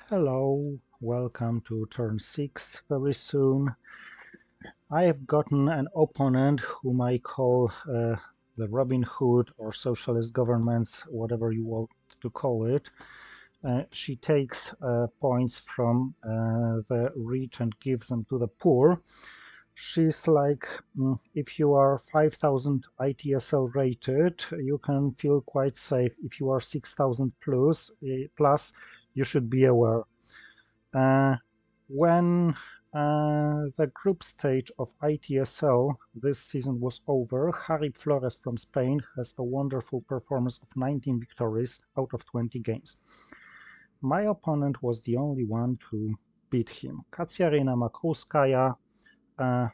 Hello, welcome to turn 6 very soon. I have gotten an opponent whom I call the Robin Hood or socialist governments, whatever you want to call it. She takes points from the rich and gives them to the poor. She's like, if you are 5000 ITSL rated, you can feel quite safe. If you are 6000 plus, you should be aware. Uh, when the group stage of ITSL this season was over, Harry Flores from Spain has a wonderful performance of 19 victories out of 20 games. My opponent was the only one to beat him. Katsiaryna Makouskaya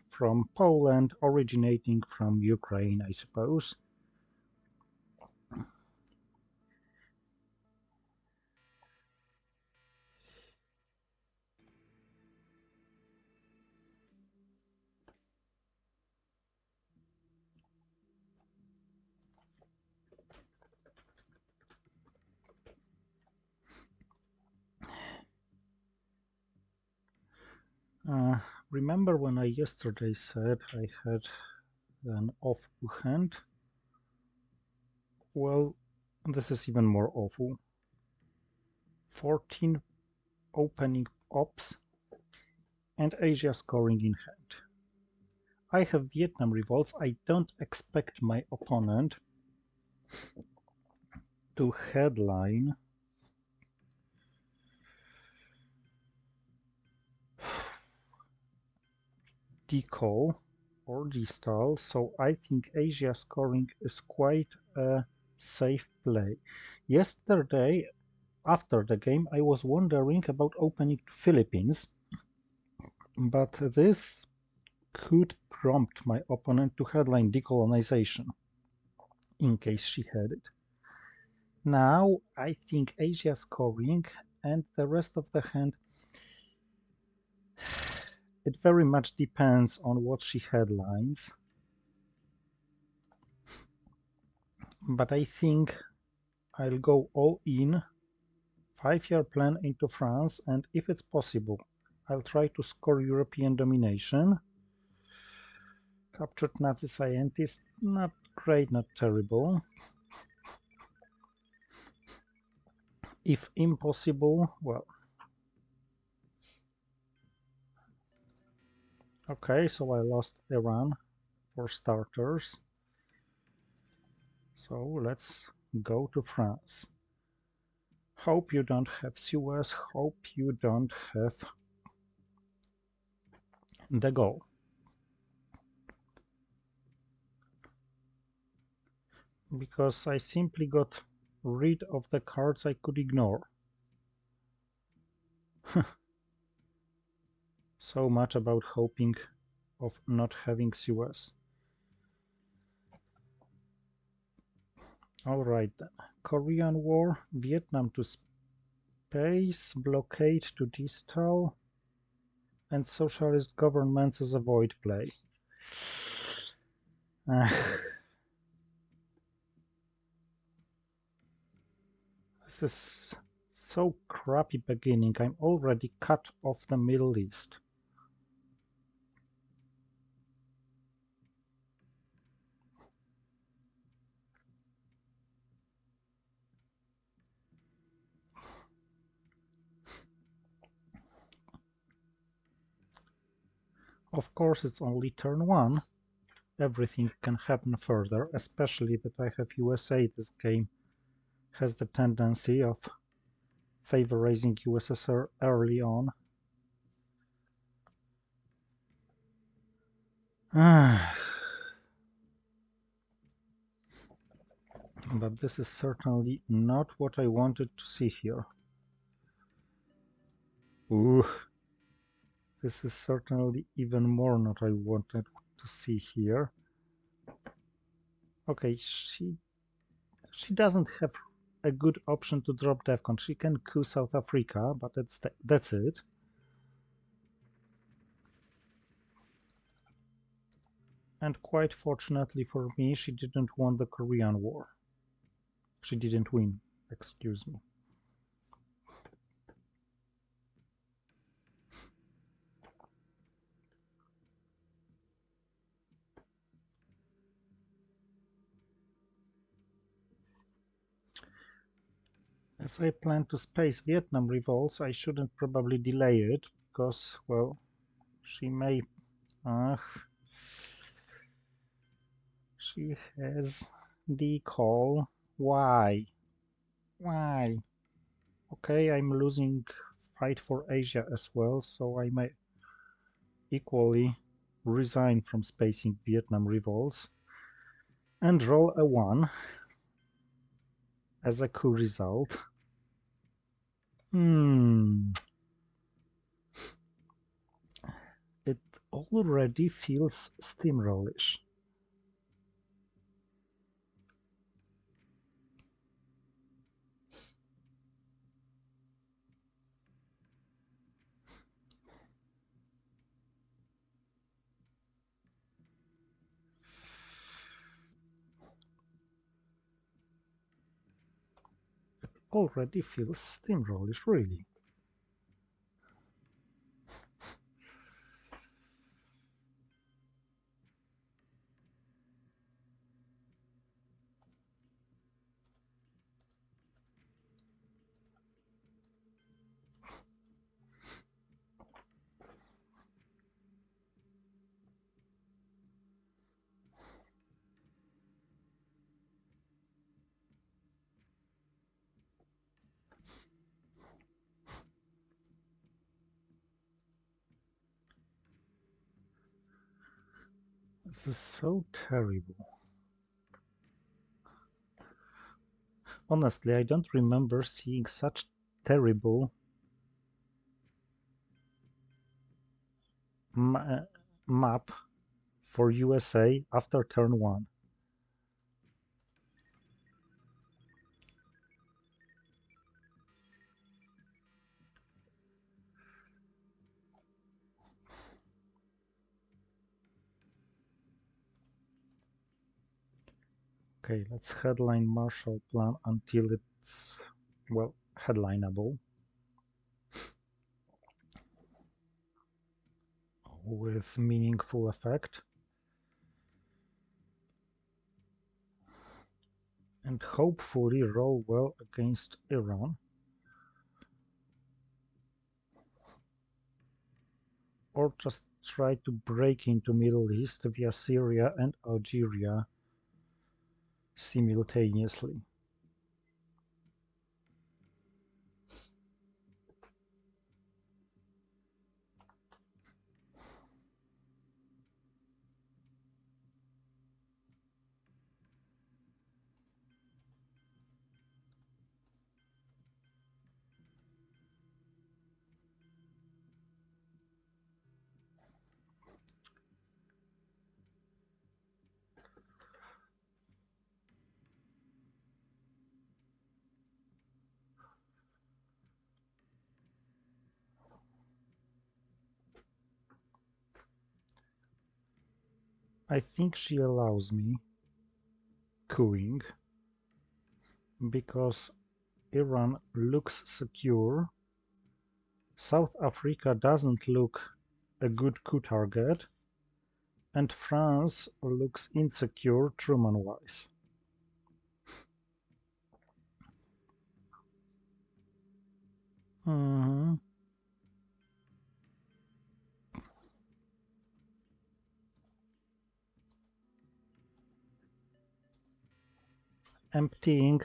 from Poland, originating from Ukraine, I suppose. Uh, Remember when I yesterday said I had an awful hand? Well, this is even more awful. 14 opening ops and Asia scoring in hand. I have Vietnam revolts. I don't expect my opponent to headline decall or destall, so I think Asia scoring is quite a safe play. Yesterday, after the game, I was wondering about opening to Philippines, but this could prompt my opponent to headline decolonization, in case she had it. Now, I think Asia scoring and the rest of the hand, it very much depends on what she headlines. But I think I'll go all in, 5-year plan into France, and if it's possible, I'll try to score European domination. Captured Nazi scientist, not great, not terrible. If impossible, well, okay, so I lost Iran for starters. So let's go to France. Hope you don't have Suez, hope you don't have the goal. Because I simply got rid of the cards I could ignore. So much about hoping of not having Suez. Alright then. Korean War, Vietnam to space, blockade to destall, and socialist governments as a void play. This is so crappy beginning. I'm already cut off the Middle East. Of course, it's only turn 1. Everything can happen further, especially that I have USA. This game has the tendency of favorizing USSR early on. But this is certainly not what I wanted to see here. Ooh, this is certainly even more not what I wanted to see here. Okay, she doesn't have a good option to drop DEFCON. She can coup South Africa, but that's it. And quite fortunately for me, she didn't win the Korean War. She didn't win, excuse me. As I plan to space Vietnam revolts, I shouldn't probably delay it because, well, she may. Uh, she has the call. Why? Why? Okay, I'm losing fight for Asia as well, so I may equally resign from spacing Vietnam revolts and roll a 1 as a coup result. Hmm. It already feels steamrollish. Already feels steamrollish, really. This is so terrible. Honestly, I don't remember seeing such terrible ma map for USA after turn 1. Okay, let's headline Marshall Plan until it's, well, headlineable with meaningful effect. And hopefully roll well against Iran. Or just try to break into Middle East via Syria and Algeria simultaneously. I think she allows me cooing because Iran looks secure, South Africa doesn't look a good coup target, and France looks insecure Truman-wise. Mhm. Emptying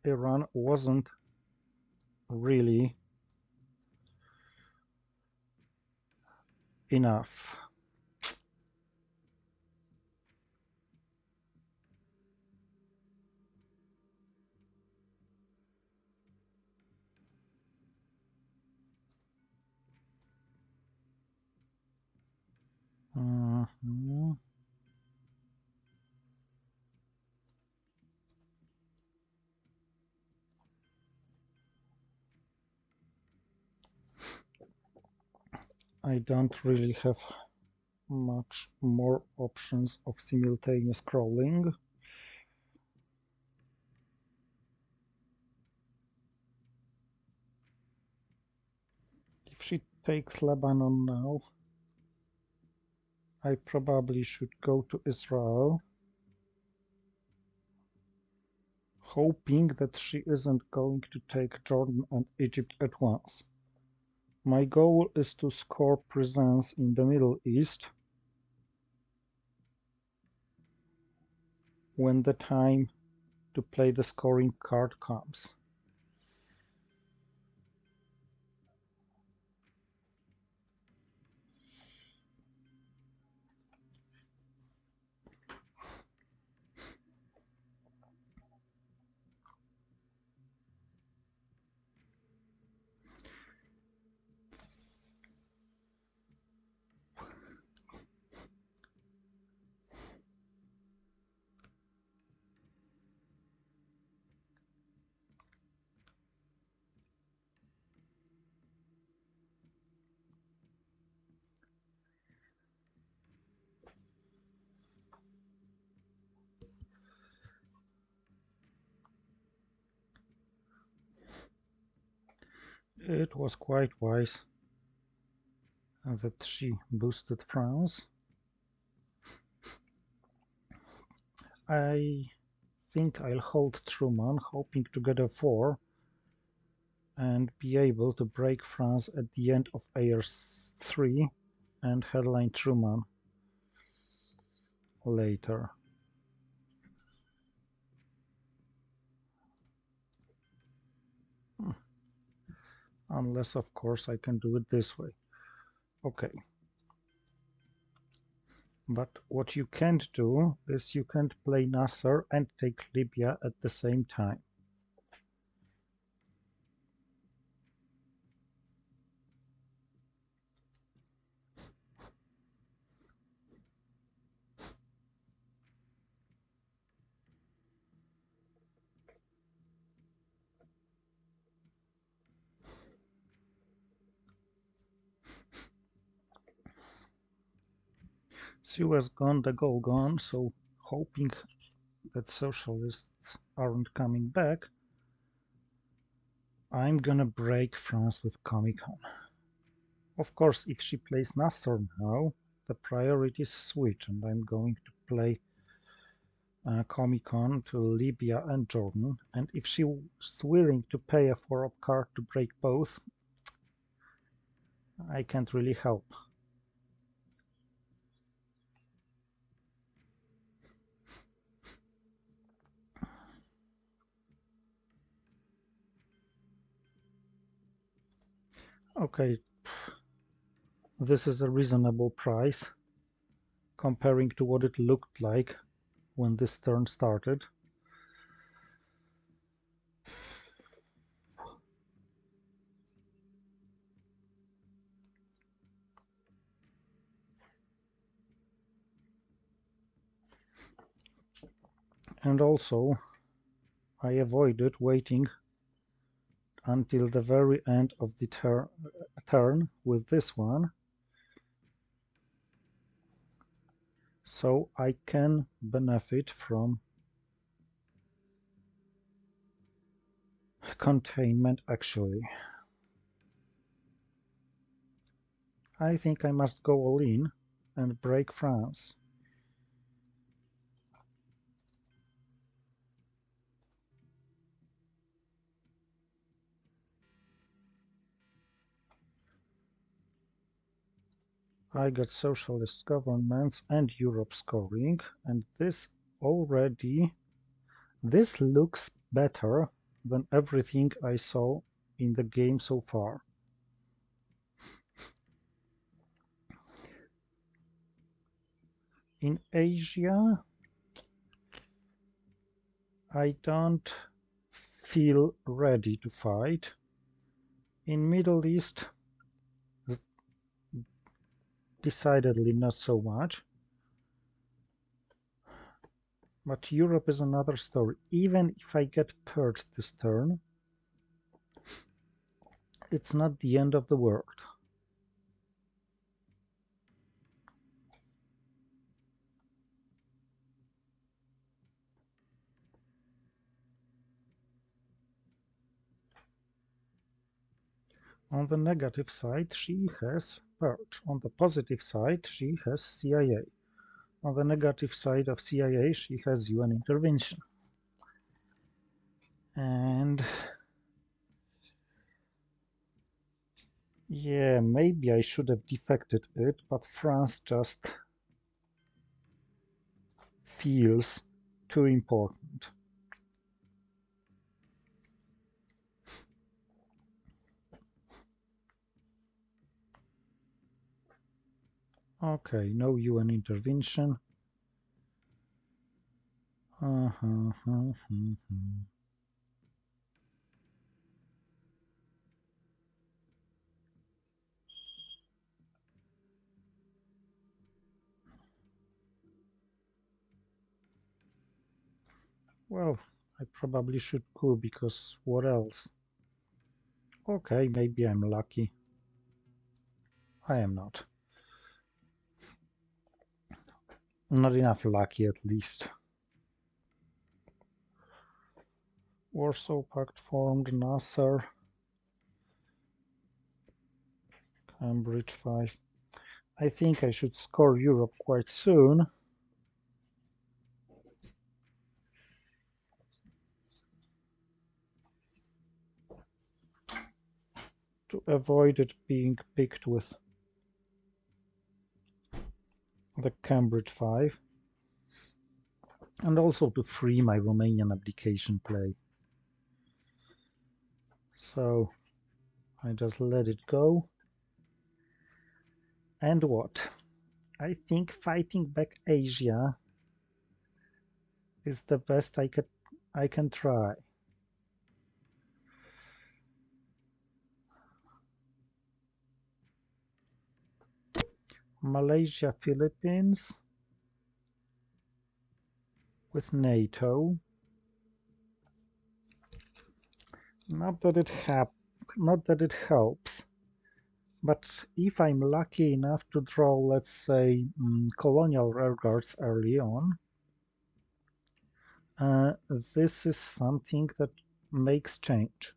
Iran wasn't really enough. Mhm. I don't really have much more options of simultaneous crawling. If she takes Lebanon now, I probably should go to Israel. hoping that she isn't going to take Jordan and Egypt at once. My goal is to score presence in the Middle East when the time to play the scoring card comes. It was quite wise that she boosted France. I think I'll hold Truman, hoping to get a 4 and be able to break France at the end of AR3 and headline Truman later. Unless, of course, I can do it this way. Okay. But what you can't do is you can't play Nasser and take Libya at the same time. Suez gone, the goal gone, so hoping that socialists aren't coming back, I'm gonna break France with Comic-Con. Of course, if she plays Nasser now, the priorities switch and I'm going to play Comic-Con to Libya and Jordan, and if she's willing to pay a 4-up card to break both, I can't really help. Okay, this is a reasonable price comparing to what it looked like when this turn started. And also, I avoided waiting until the very end of the turn with this one, so I can benefit from containment actually. I think I must go all in and break France. I got socialist governments and Europe scoring, and this looks better than everything I saw in the game so far. In Asia, I don't feel ready to fight. In Middle East, decidedly not so much. But Europe is another story. Even if I get purged this turn, it's not the end of the world. On the negative side, she has purge. On the positive side, she has CIA. On the negative side of CIA, she has UN intervention. And yeah, maybe I should have defected it, but France just feels too important. Okay, no UN intervention. Uh-huh. Well, I probably should go because what else? Okay, maybe I'm lucky. I am not. Not enough lucky, at least. Warsaw Pact formed, Nasser, Cambridge 5. I think I should score Europe quite soon to avoid it being picked with the Cambridge 5 and also to free my Romanian abdication play. So I just let it go. And what? I think fighting back Asia is the best I can try. Malaysia, Philippines with NATO. Not that not that it helps, but if I'm lucky enough to draw, let's say, colonial rearguards early on, this is something that makes change.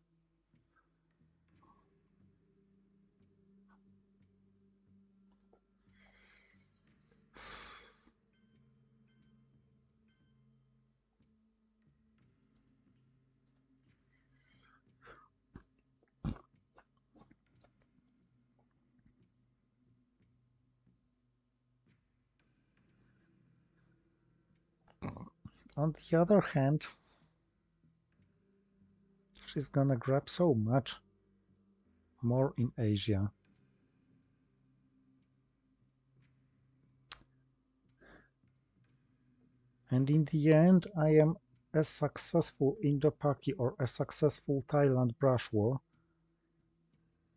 On the other hand, she's gonna grab so much more in Asia. And in the end, I am a successful Indo-Paki or a successful Thailand brush war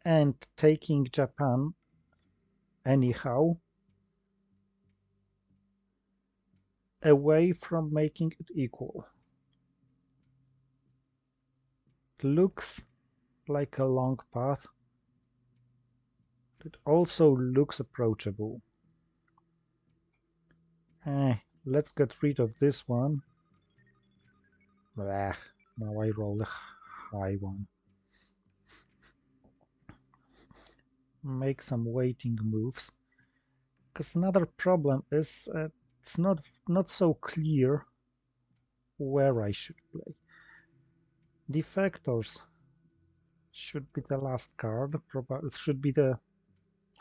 and taking Japan anyhow away from making it equal. It looks like a long path. It also looks approachable. Let's get rid of this one. Blah, now I roll a high one. Make some waiting moves. Because another problem is it's not so clear where I should play. Defectors should be the last card. Probably it should be the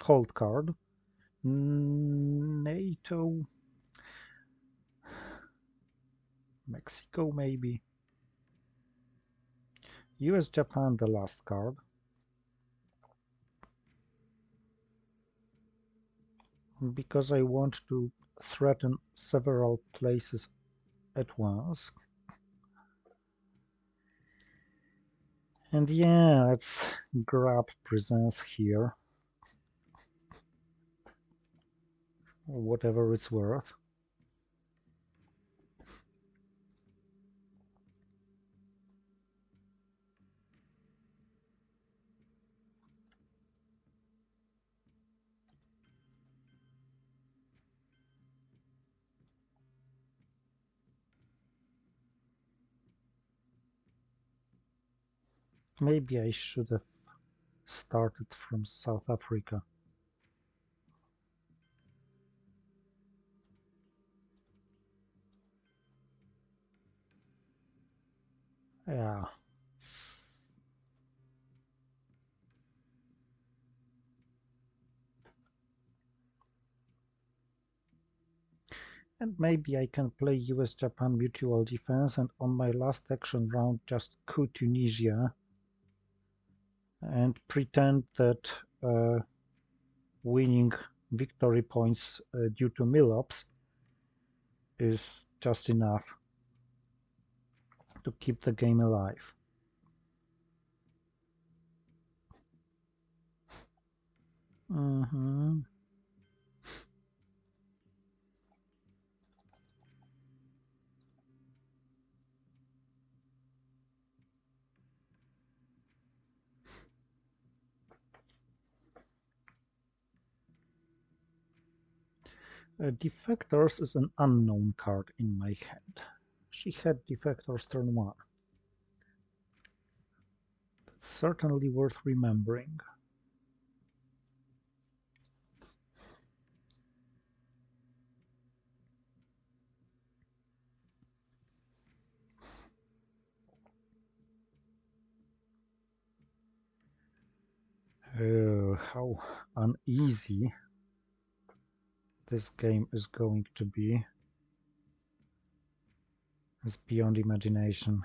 hold card. NATO, Mexico maybe. US Japan the last card. Because I want to threaten several places at once. And yeah, let's grab presence here. Whatever it's worth. Maybe I should have started from South Africa. Yeah. And maybe I can play US-Japan mutual defense and on my last action round just coup Tunisia and pretend that winning victory points due to mill-ups is just enough to keep the game alive. Mm-hmm. Defectors is an unknown card in my hand. She had Defectors turn 1. That's certainly worth remembering. How uneasy this game is going to be is beyond imagination.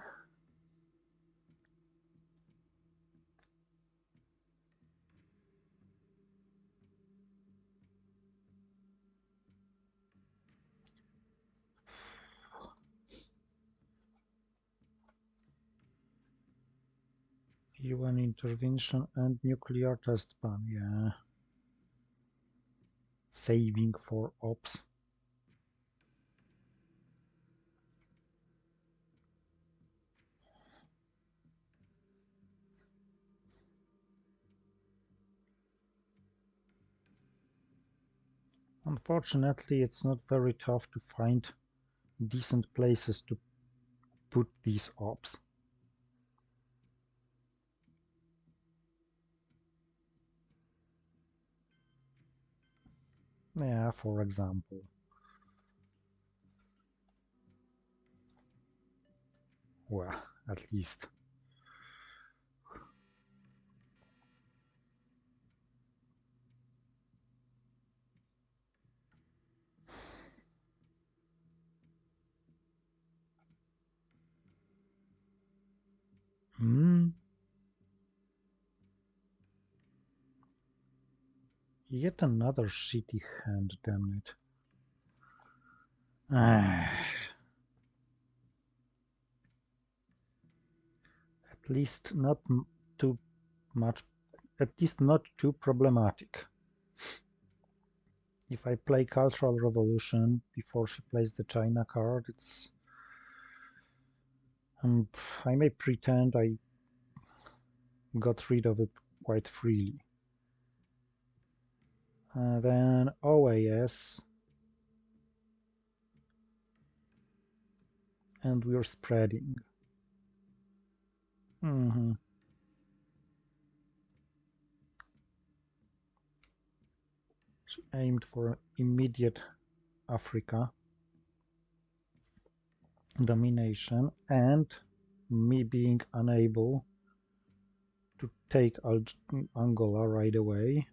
UN intervention and nuclear test ban, yeah. Saving for ops. Unfortunately, it's not very tough to find decent places to put these ops. Yeah, for example. Well, at least. Hmm. Yet another shitty hand, damn it. At least not too much, at least not too problematic. If I play Cultural Revolution before she plays the China card, it's I may pretend I got rid of it quite freely. Then OAS, and we're spreading. Mm-hmm. She aimed for immediate Africa domination and me being unable to take Angola right away.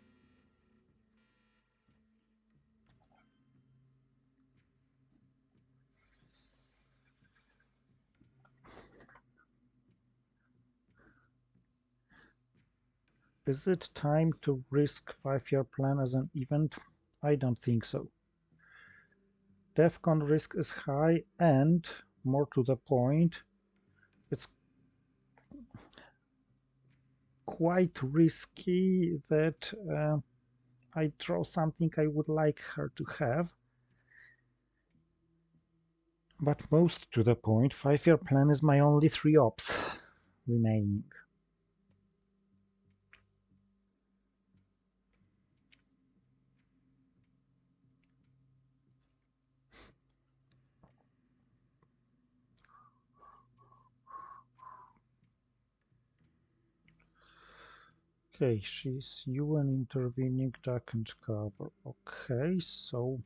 Is it time to risk 5-year plan as an event? I don't think so. DEFCON risk is high and, more to the point, it's quite risky that I draw something I would like her to have. But most to the point, 5-year plan is my only 3 ops remaining. Okay, she's UN intervening, duck and cover. Okay, so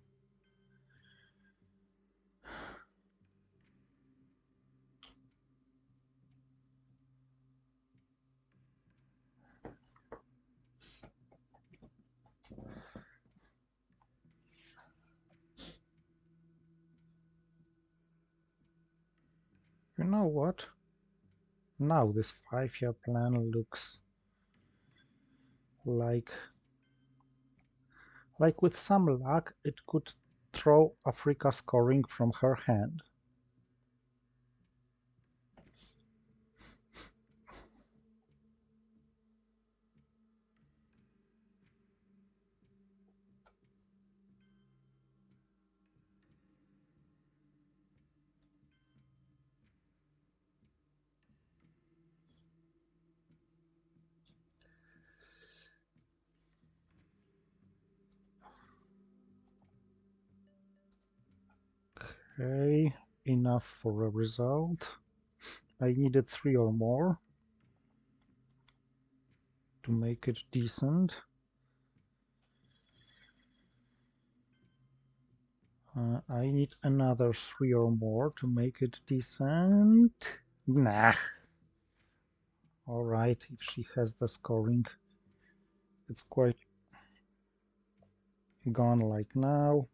You know what? Now this 5-year plan looks like with some luck it could throw Africa scoring from her hand. Okay, enough for a result. I needed 3 or more to make it decent. I need another 3 or more to make it decent. Nah. Alright, if she has the scoring, it's quite gone like now.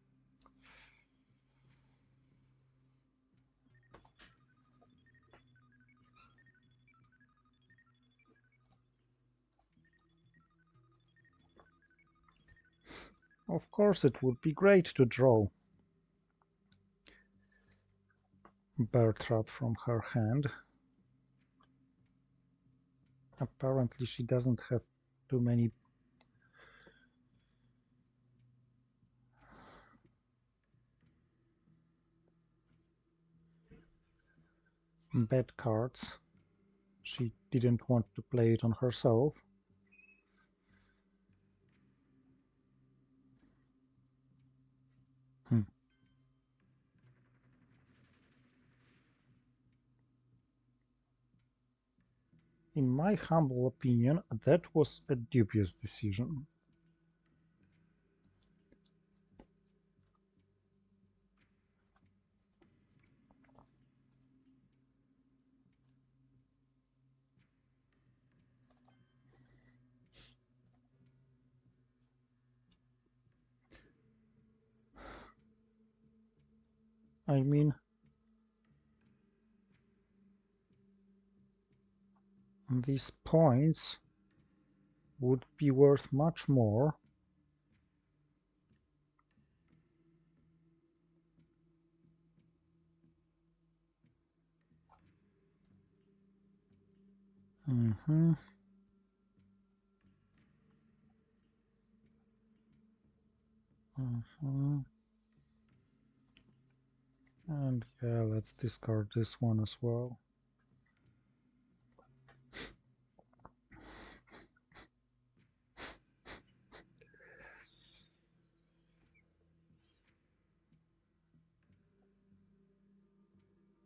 Of course, it would be great to draw bear trap from her hand. Apparently, she doesn't have too many bad cards. She didn't want to play it on herself. Hmm. In my humble opinion, that was a dubious decision. I mean, these points would be worth much more. Mm-hmm. Mm-hmm. And yeah, let's discard this one as well.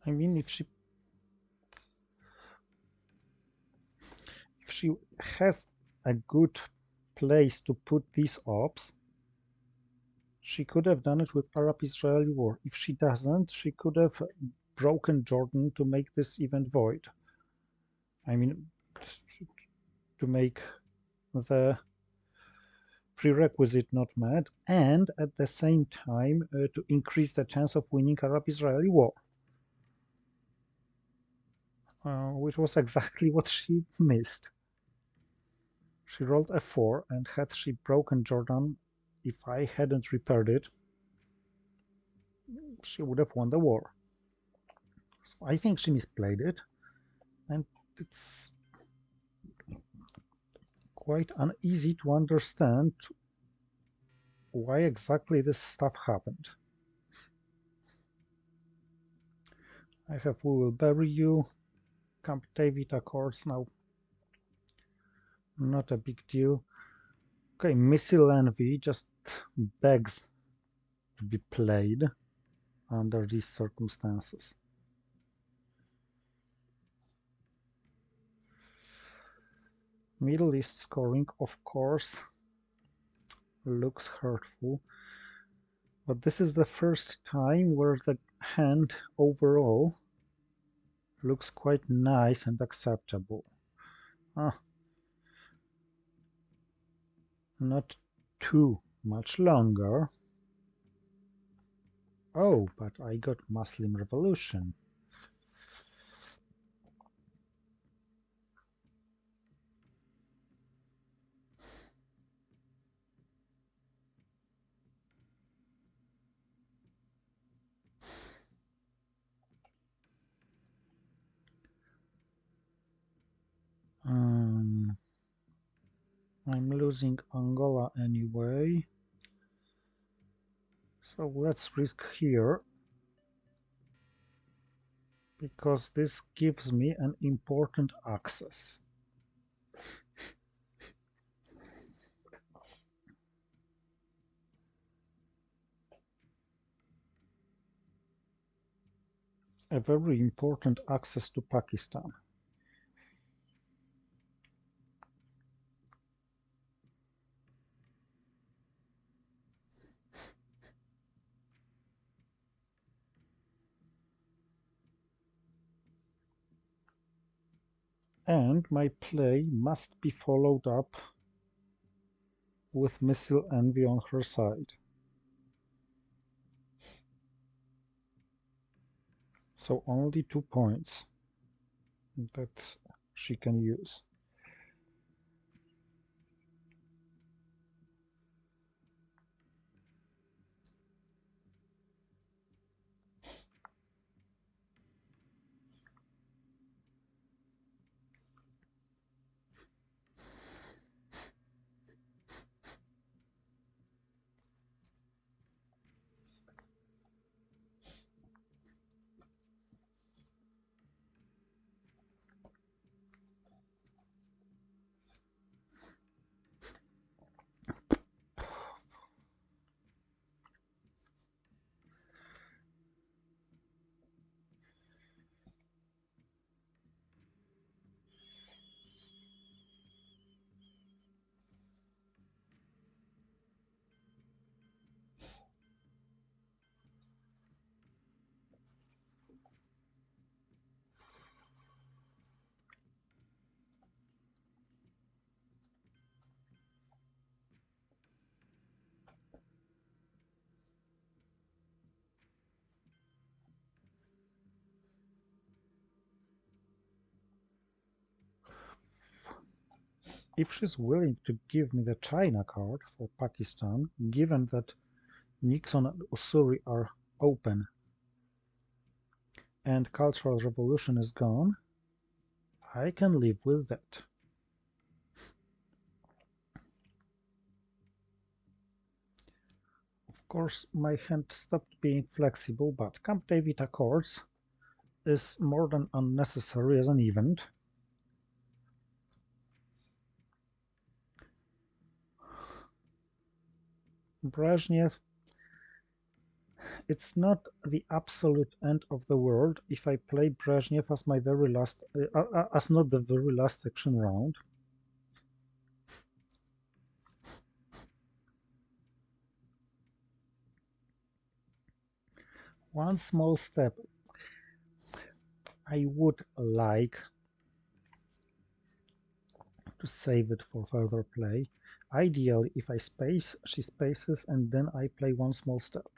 I mean, if she has a good place to put these ops, she could have done it with Arab-Israeli war. If she doesn't, she could have broken Jordan to make this event void. I mean, to make the prerequisite not met, and at the same time to increase the chance of winning Arab-Israeli war, which was exactly what she missed. She rolled a 4, and had she broken Jordan, if I hadn't repaired it, she would have won the war. So I think she misplayed it, and it's quite uneasy to understand why exactly this stuff happened. I have We Will Bury You, Camp David Accords now. Not a big deal. Okay, Missile Envy just begs to be played under these circumstances. Middle East scoring, of course, looks hurtful, but this is the first time where the hand overall looks quite nice and acceptable. Ah, not too much longer. Oh, but I got Muslim Revolution. I'm losing Angola anyway. So let's risk here, because this gives me an important access. A very important access to Pakistan. And my play must be followed up with missile envy on her side. So only 2 points that she can use. If she's willing to give me the China card for Pakistan, given that Nixon and Usuri are open and Cultural Revolution is gone, I can live with that. Of course, my hand stopped being flexible, but Camp David Accords is more than unnecessary as an event. Brezhnev, it's not the absolute end of the world if I play Brezhnev as my very last, as not the very last action round. One small step. I would like to save it for further play. Ideally, if I space, she spaces, and then I play one small step.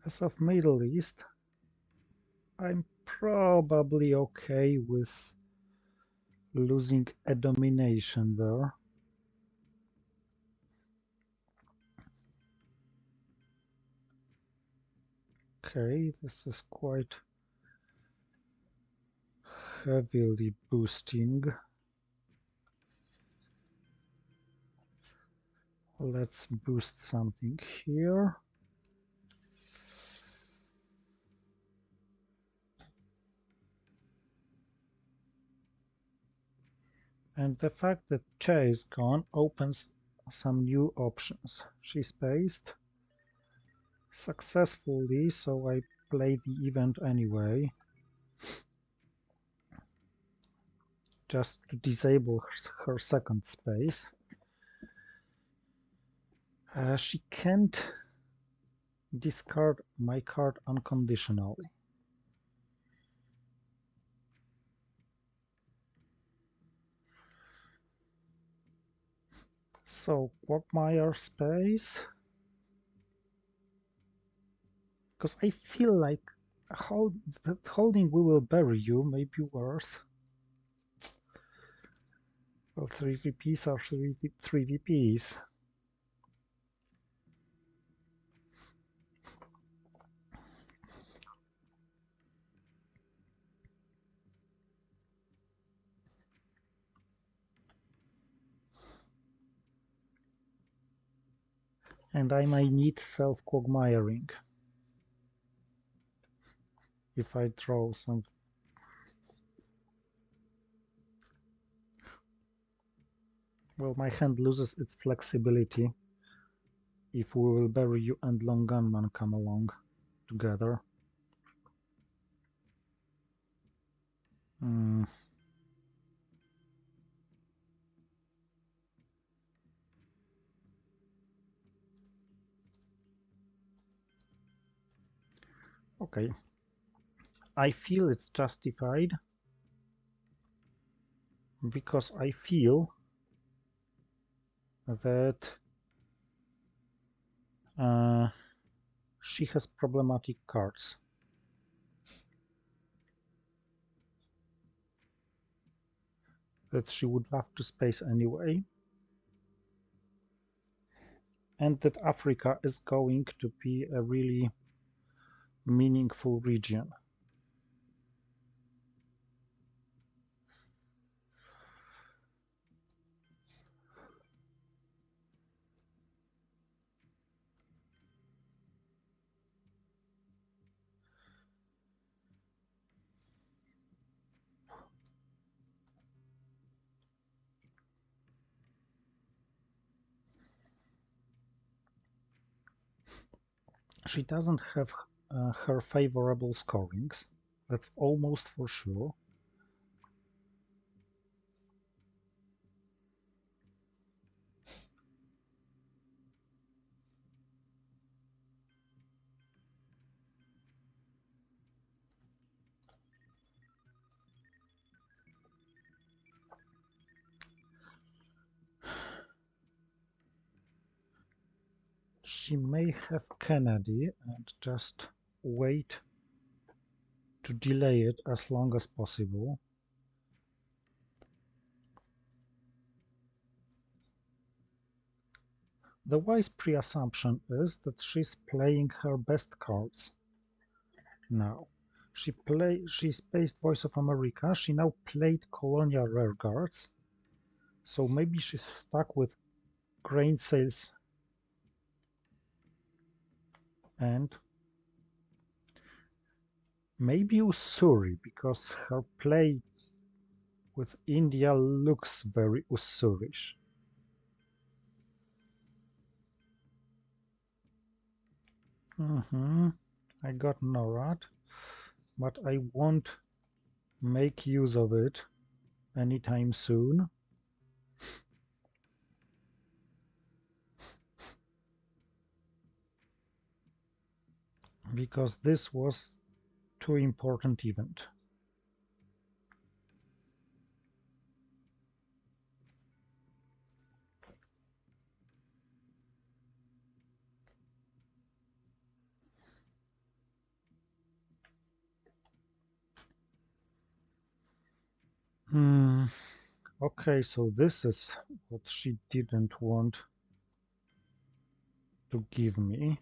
As of Middle East, I'm probably okay with losing a domination there. Okay, this is quite heavily boosting. Let's boost something here. And the fact that Che is gone opens some new options. She spaced successfully, so I play the event anyway, just to disable her second space. She can't discard my card unconditionally. So, Quagmire space. Because I feel like holding "We Will Bury You" may be worth. Well, 3 VPs are 3 VPs. And I might need self-quagmiring if I draw some. Well, my hand loses its flexibility if "We Will Bury You" and "Long Gunman" come along together. Mm. Okay. I feel it's justified because I feel that she has problematic cards. That she would love to space anyway. And that Africa is going to be a really meaningful region. She doesn't have her favorable scorings, that's almost for sure. She may have Kennedy and just wait to delay it as long as possible. The wise pre-assumption is that she's playing her best cards now. She spaced Voice of America, she now played Colonial Rearguards, so maybe she's stuck with grain sales and maybe Ussuri, because her play with India looks very Ussurish. I got NORAD, but I won't make use of it anytime soon. Because this was too important event. Okay, so this is what she didn't want to give me.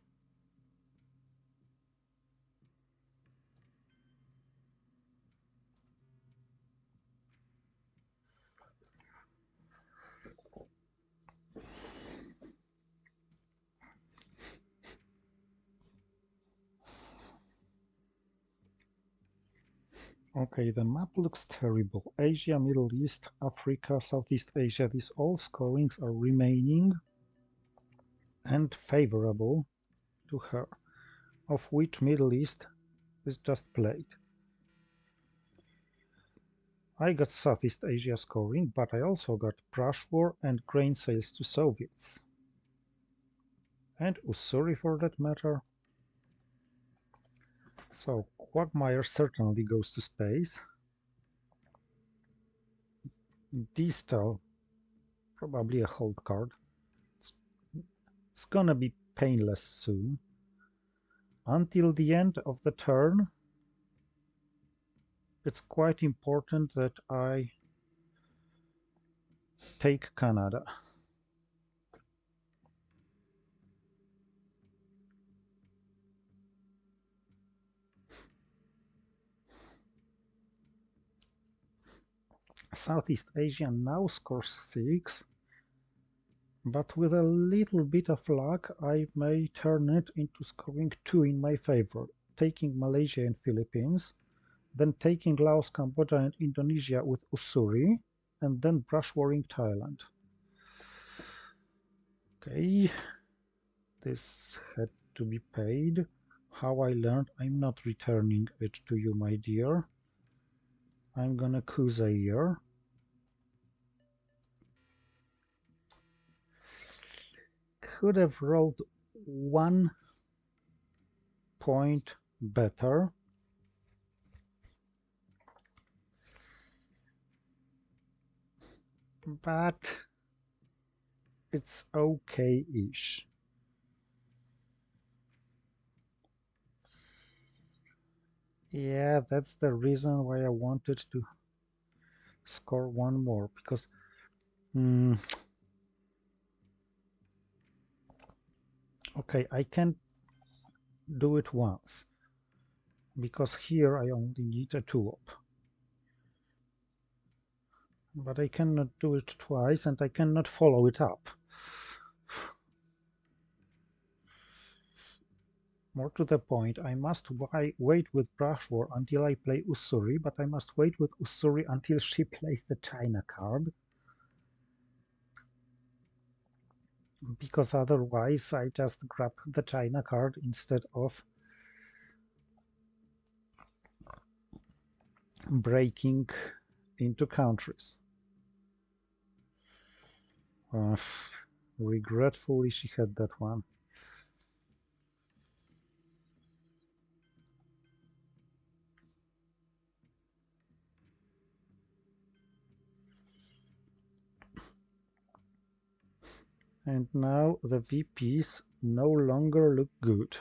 Okay, the map looks terrible. Asia, Middle East, Africa, Southeast Asia, these all scorings are remaining and favorable to her, of which Middle East is just played. I got Southeast Asia scoring, but I also got brush war and grain sales to Soviets. And Ussuri for that matter. So Quagmire certainly goes to space. Distal, probably a hold card. It's gonna be painless soon. Until the end of the turn, it's quite important that I take Canada. Southeast Asia now scores 6, but with a little bit of luck I may turn it into scoring 2 in my favor, taking Malaysia and Philippines, then taking Laos, Cambodia and Indonesia with Ussuri, and then brush warring Thailand. Okay, this had to be paid. How I learned, I'm not returning it to you, my dear. I'm gonna Katsiaryna. Could have rolled 1 point better. But it's okay-ish. Yeah, that's the reason why I wanted to score 1 more, because okay, I can do it once, because here I only need a 2-op. But I cannot do it twice, and I cannot follow it up. More to the point, I must wait with Brush War until I play Ussuri, but I must wait with Ussuri until she plays the China card. Because otherwise I just grab the China card instead of breaking into countries. Regretfully, she had that one. And now the VPs no longer look good.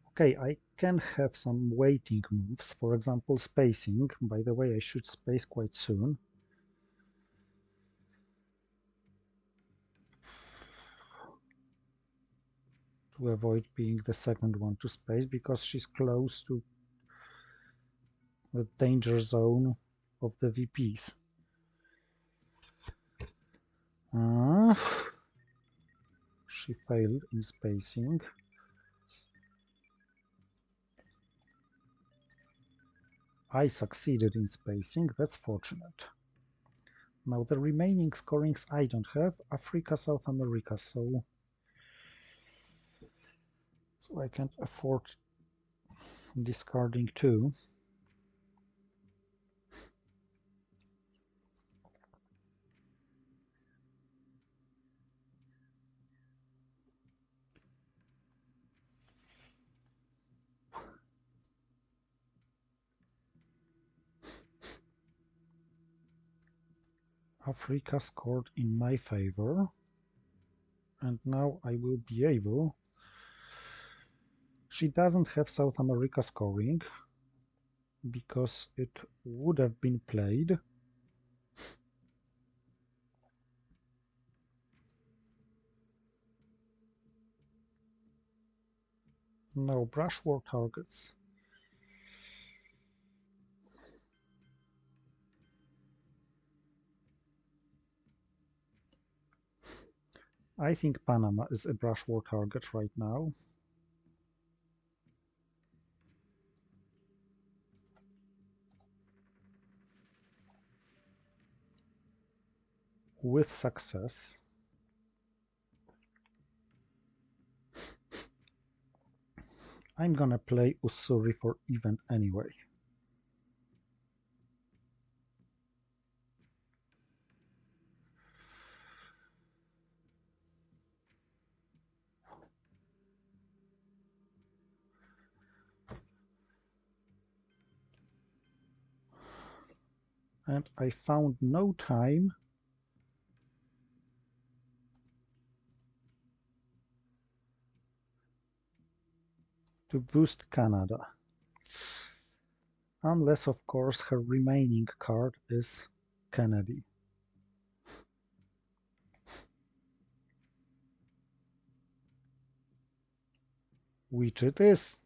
Okay, I can have some waiting moves, for example, spacing. By the way, I should space quite soon. To avoid being the second one to space, because she's close to the danger zone of the VPs. She failed in spacing. I succeeded in spacing, that's fortunate. Now the remaining scorings I don't have, Africa, South America, so I can't afford discarding 2. Africa scored in my favor, and now I will be able. She doesn't have South America scoring, because it would have been played. No brush war targets. I think Panama is a brush war target right now. With success. I'm gonna play Ussuri for event anyway. And I found no time to boost Canada. Unless, of course, her remaining card is Kennedy. Which it is.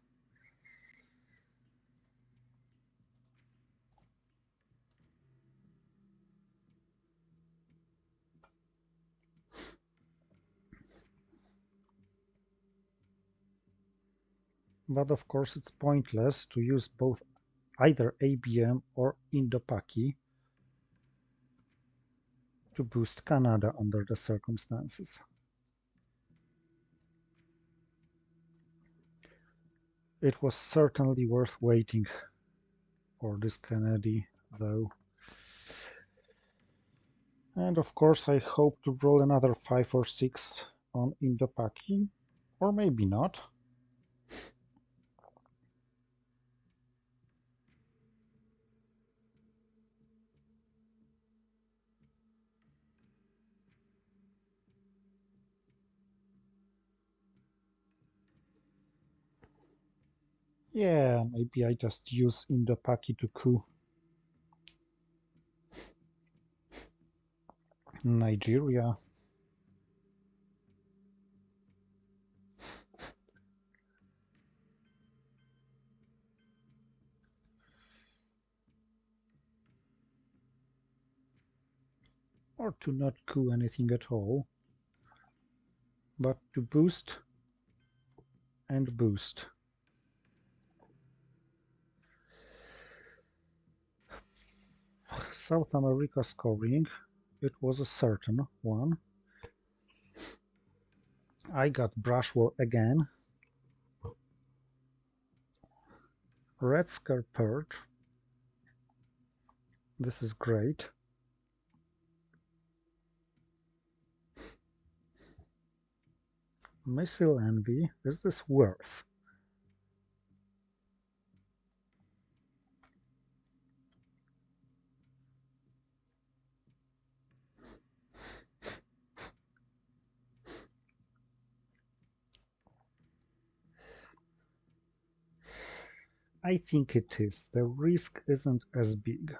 But of course it's pointless to use both either ABM or Indo-Paki to boost Canada under the circumstances. It was certainly worth waiting for this Kennedy, though. And of course I hope to roll another 5 or 6 on Indo-Paki, or maybe not. Yeah, maybe I just use Indo-Paki to coup Nigeria. Or to not coup anything at all, but to boost and boost. South America scoring, it was a certain one. I got Brush War again. Red Scare Purge. This is great. Missile Envy, is this worth? I think it is. The risk isn't as big.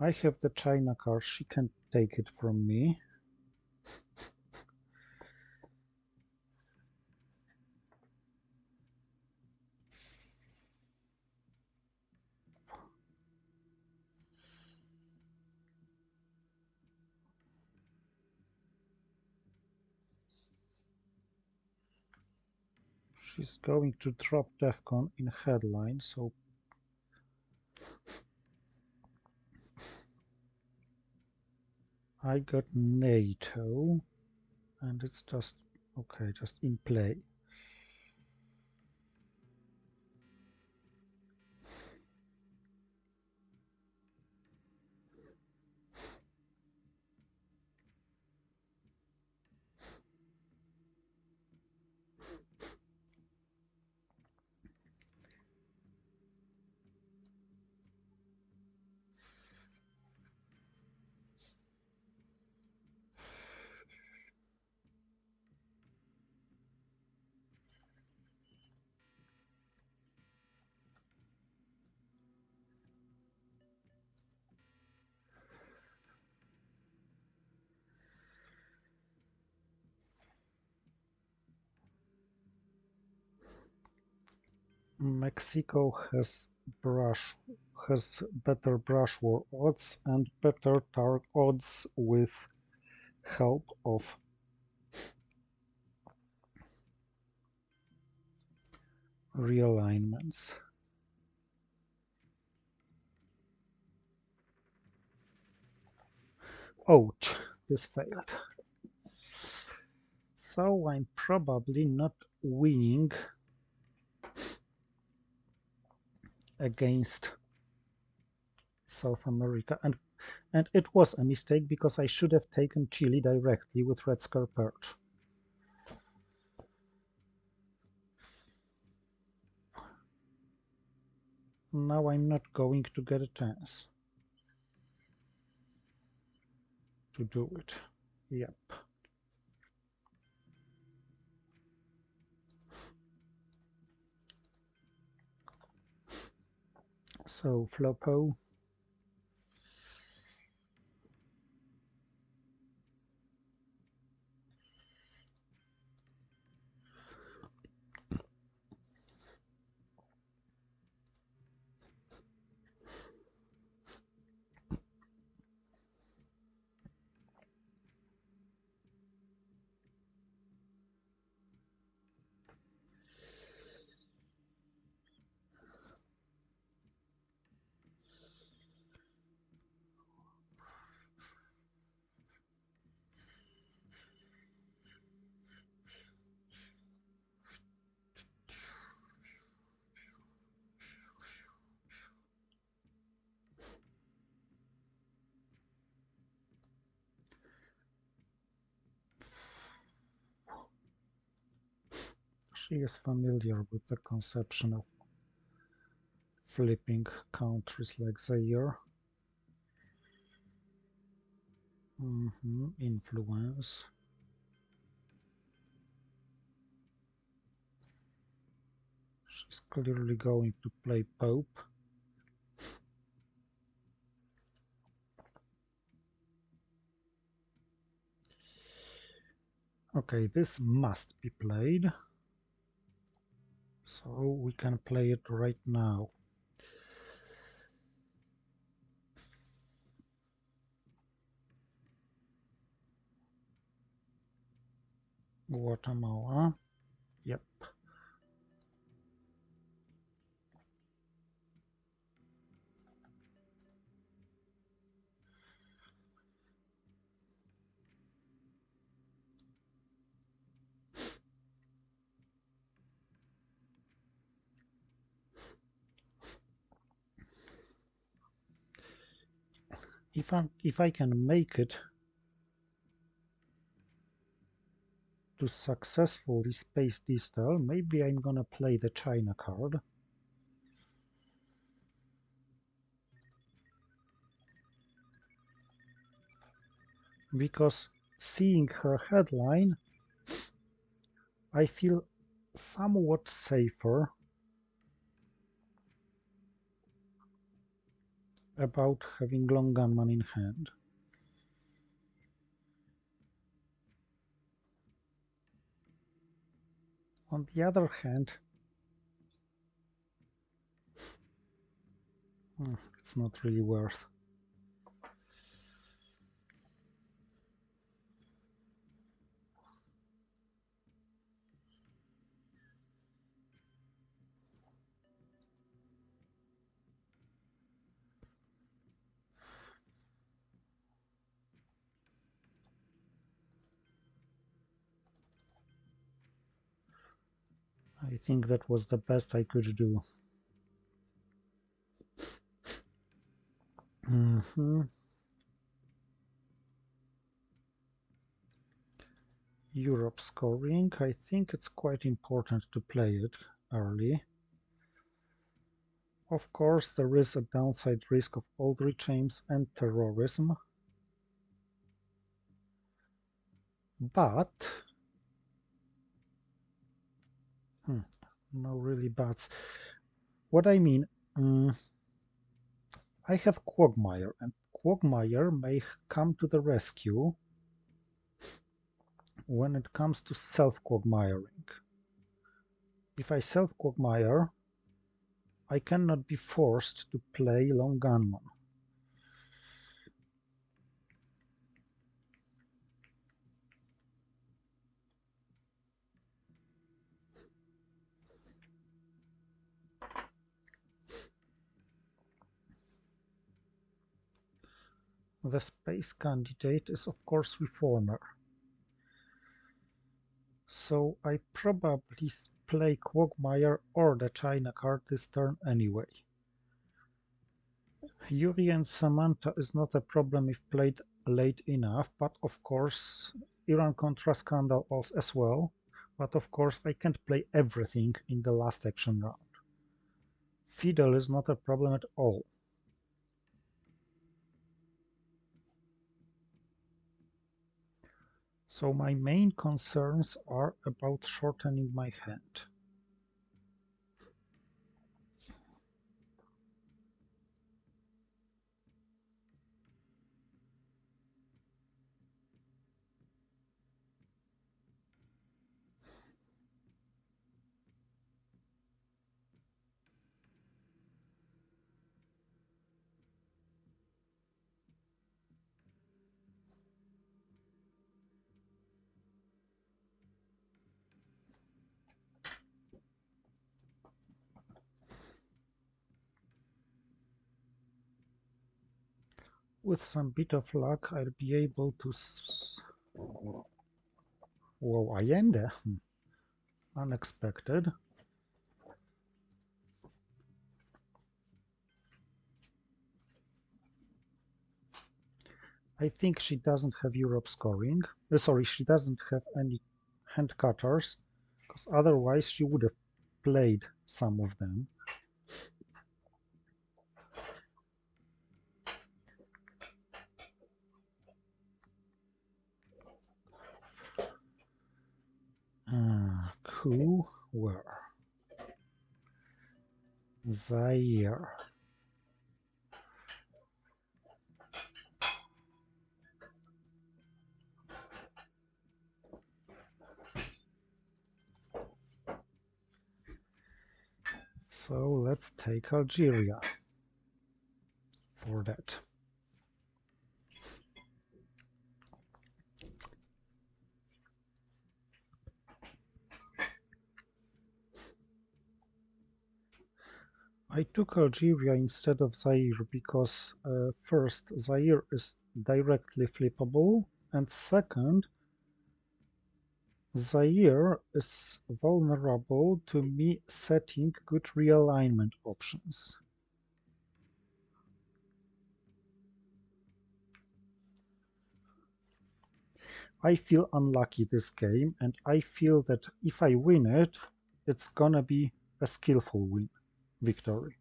I have the China card, she can take it from me. She's going to drop DEFCON in headline, so I got NATO, and it's just, okay, just in play. Mexico has better brush war odds and better targ odds with help of realignments. Ouch, this failed. So I'm probably not winning against South America. And it was a mistake because I should have taken Chile directly with Red Scare Purge. Now I'm not going to get a chance to do it. Yep. So Flopo. She is familiar with the conception of flipping countries like Zaire. Influence. She's clearly going to play Pope. Okay, this must be played. So we can play it right now. Guatemala. Yep. If I can make it to successfully space distal, maybe I'm gonna play the China card. Because seeing her headline, I feel somewhat safer about having long gunman in hand. On the other hand, it's not really worth. I think that was the best I could do. Europe scoring. I think it's quite important to play it early. Of course, there is a downside risk of old regimes and terrorism. But, no really buts. What I mean, I have Quagmire, and Quagmire may come to the rescue when it comes to self-quagmiring. If I self-quagmire, I cannot be forced to play Long Gunman. The space candidate is of course Reformer. So I probably play Quagmire or the China card this turn anyway. Yuri and Samantha is not a problem if played late enough, but of course Iran-Contra scandal as well. But of course I can't play everything in the last action round. Fidel is not a problem at all. So my main concerns are about shortening my hand. With some bit of luck, I'll be able to... Whoa, Allende. Unexpected. I think she doesn't have Europe scoring. Sorry, she doesn't have any hand cutters, because otherwise she would have played some of them. Coup, where? Zaire. So let's take Algeria for that. I took Algeria instead of Zaire because first, Zaire is directly flippable, and second, Zaire is vulnerable to me setting good realignment options. I feel unlucky this game, and I feel that if I win it, it's gonna be a skillful victory.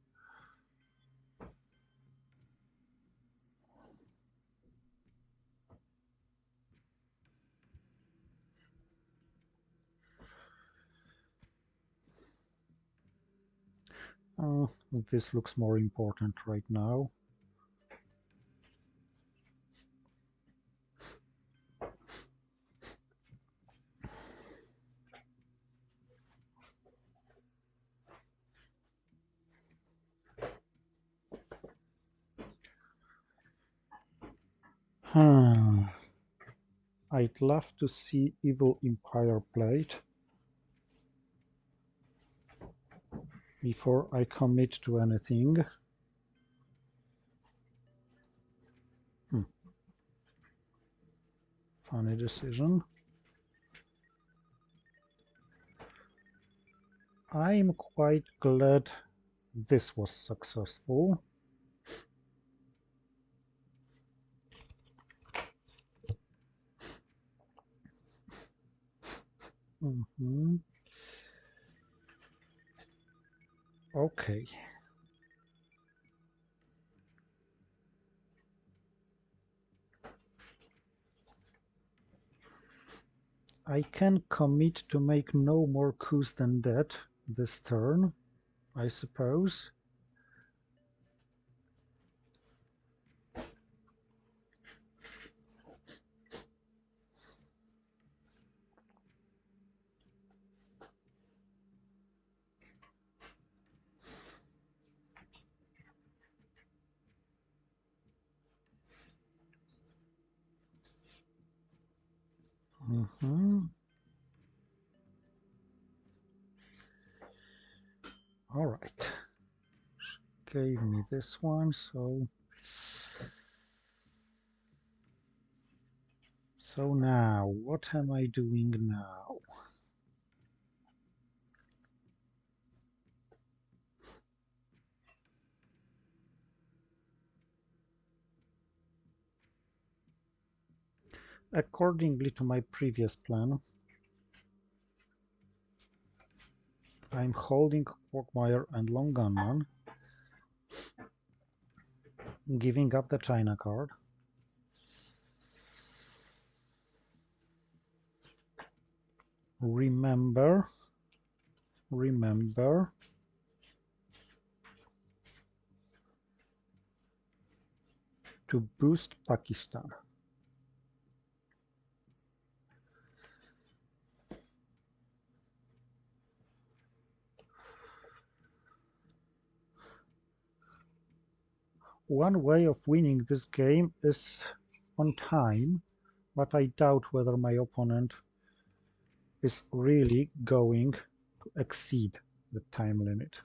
This looks more important right now. I'd love to see Evil Empire played before I commit to anything. Funny decision. I'm quite glad this was successful. Okay. I can commit to make no more coups than that this turn, I suppose. All right. She gave me this one, so now, what am I doing now? Accordingly to my previous plan, I'm holding Quagmire and Long Gunman. Giving up the China card. Remember to boost Pakistan. One way of winning this game is on time, but I doubt whether my opponent is really going to exceed the time limit.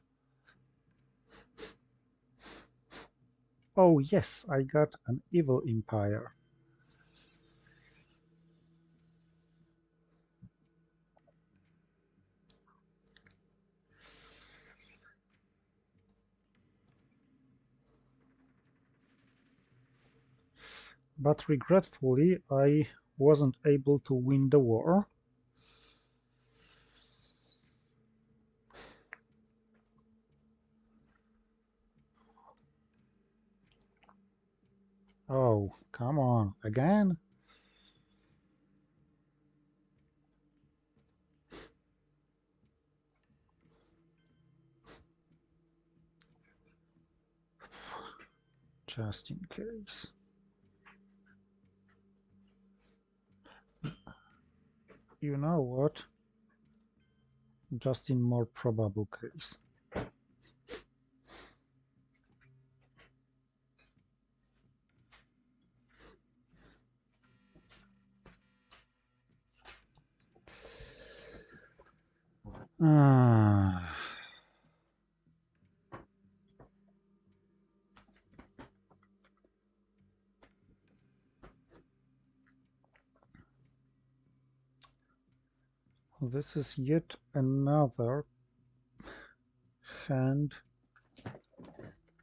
Oh yes, I got an evil empire. But regretfully, I wasn't able to win the war. Oh, come on, again? Just in case. You know what? Just in more probable case. Ah. This is yet another hand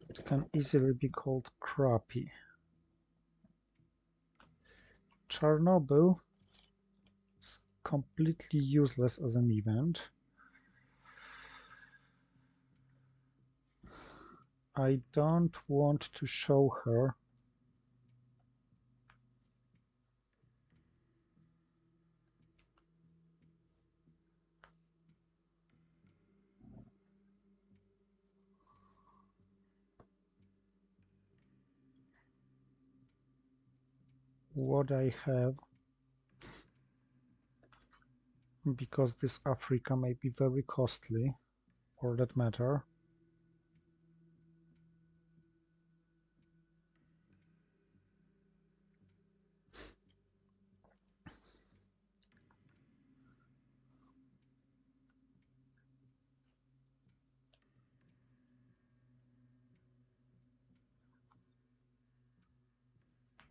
that can easily be called crappy. Chernobyl is completely useless as an event. I don't want to show her what I have, because this Africa may be very costly for that matter.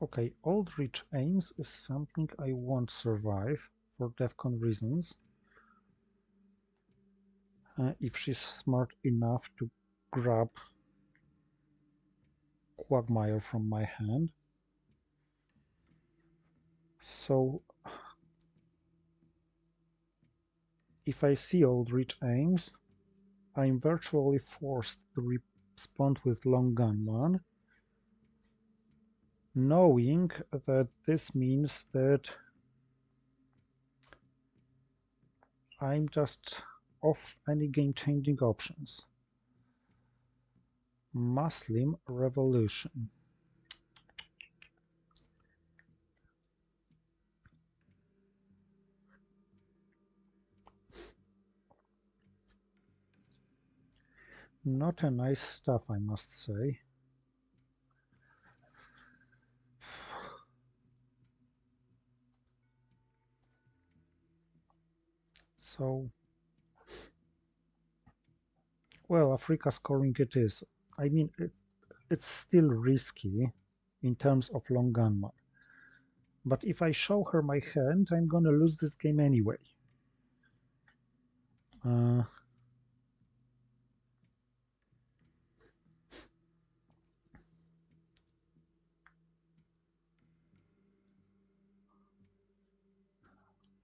Okay, Aldrich Ames is something I won't survive for DEFCON reasons. If she's smart enough to grab Quagmire from my hand. So if I see Aldrich Ames, I'm virtually forced to respond with Long Gunman, knowing that this means that I'm just off any game-changing options. Muslim Revolution. Not a nice stuff, I must say. So, well, Africa scoring it is. I mean, it's still risky in terms of Long Gunman. But if I show her my hand, I'm gonna lose this game anyway. Uh,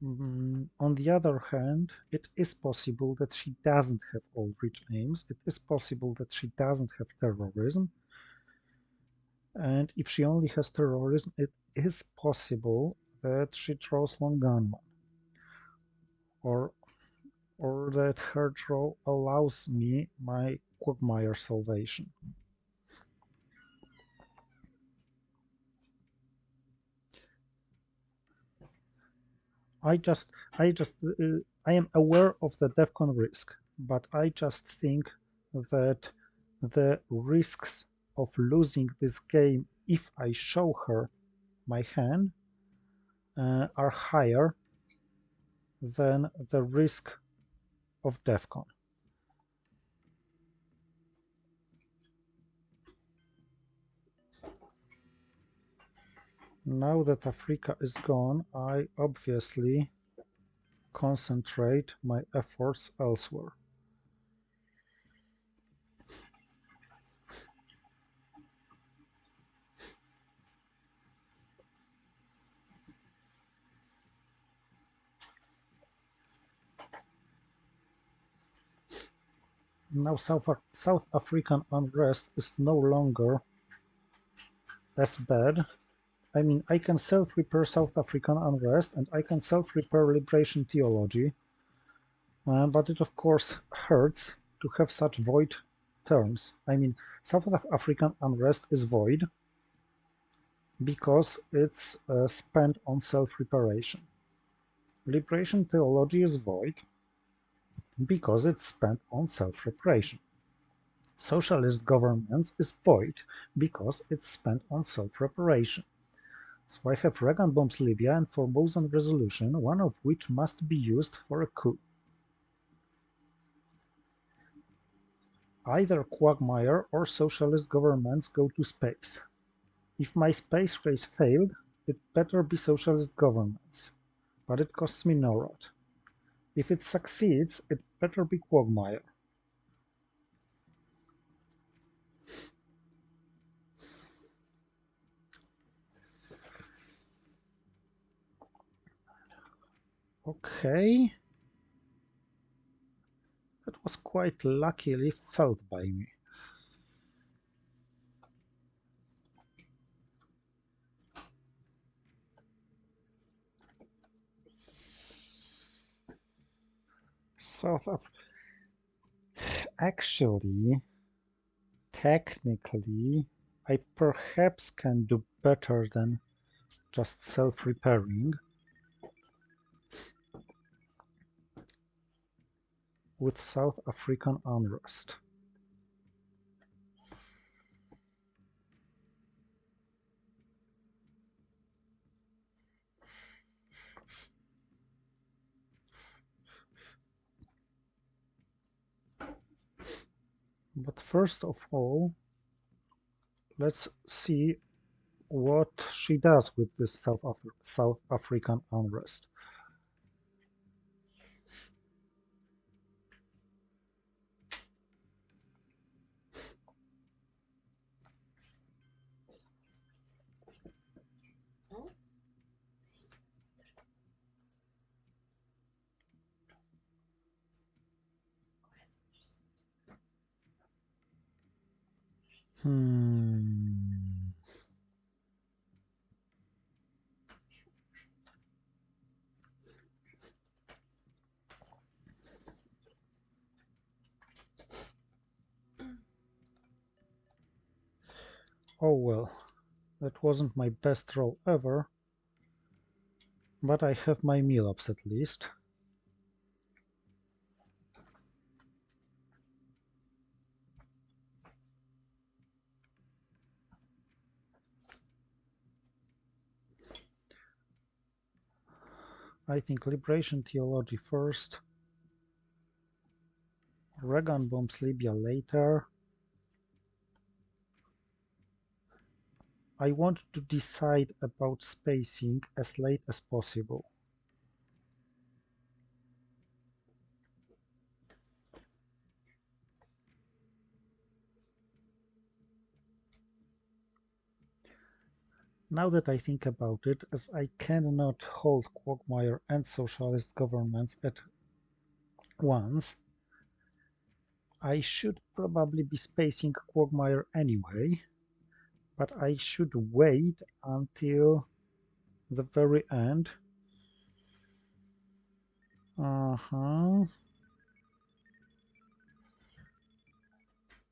On the other hand, it is possible that she doesn't have all rich aims. It is possible that she doesn't have terrorism. And if she only has terrorism, it is possible that she draws long gunman, or or that her draw allows me my quagmire salvation. I just, I am aware of the DEFCON risk, but I just think that the risks of losing this game if I show her my hand are higher than the risk of DEFCON. Now that Africa is gone, I obviously concentrate my efforts elsewhere. Now South African unrest is no longer as bad. I mean, I can self-repair South African unrest and I can self-repair liberation theology, but it of course hurts to have such void terms. I mean, South African unrest is void because it's spent on self-reparation. Liberation theology is void because it's spent on self-reparation. Socialist governance is void because it's spent on self-reparation. So I have Reagan bombs Libya and Formosan resolution, one of which must be used for a coup. Either quagmire or socialist governments go to space. If my space race failed, it better be socialist governments, but it costs me NORAD. If it succeeds, it better be quagmire. Okay. That was quite luckily felt by me. South Africa. Actually, technically, I perhaps can do better than just self-repairing with South African unrest. But first of all, let's see what she does with this South African unrest. Hmm. Oh well, that wasn't my best roll ever, but I have my meal ups at least. I think liberation theology first, Reagan bombs Libya later. I want to decide about spacing as late as possible. Now that I think about it, as I cannot hold quagmire and socialist governments at once, I should probably be spacing quagmire anyway, but I should wait until the very end. Uh-huh.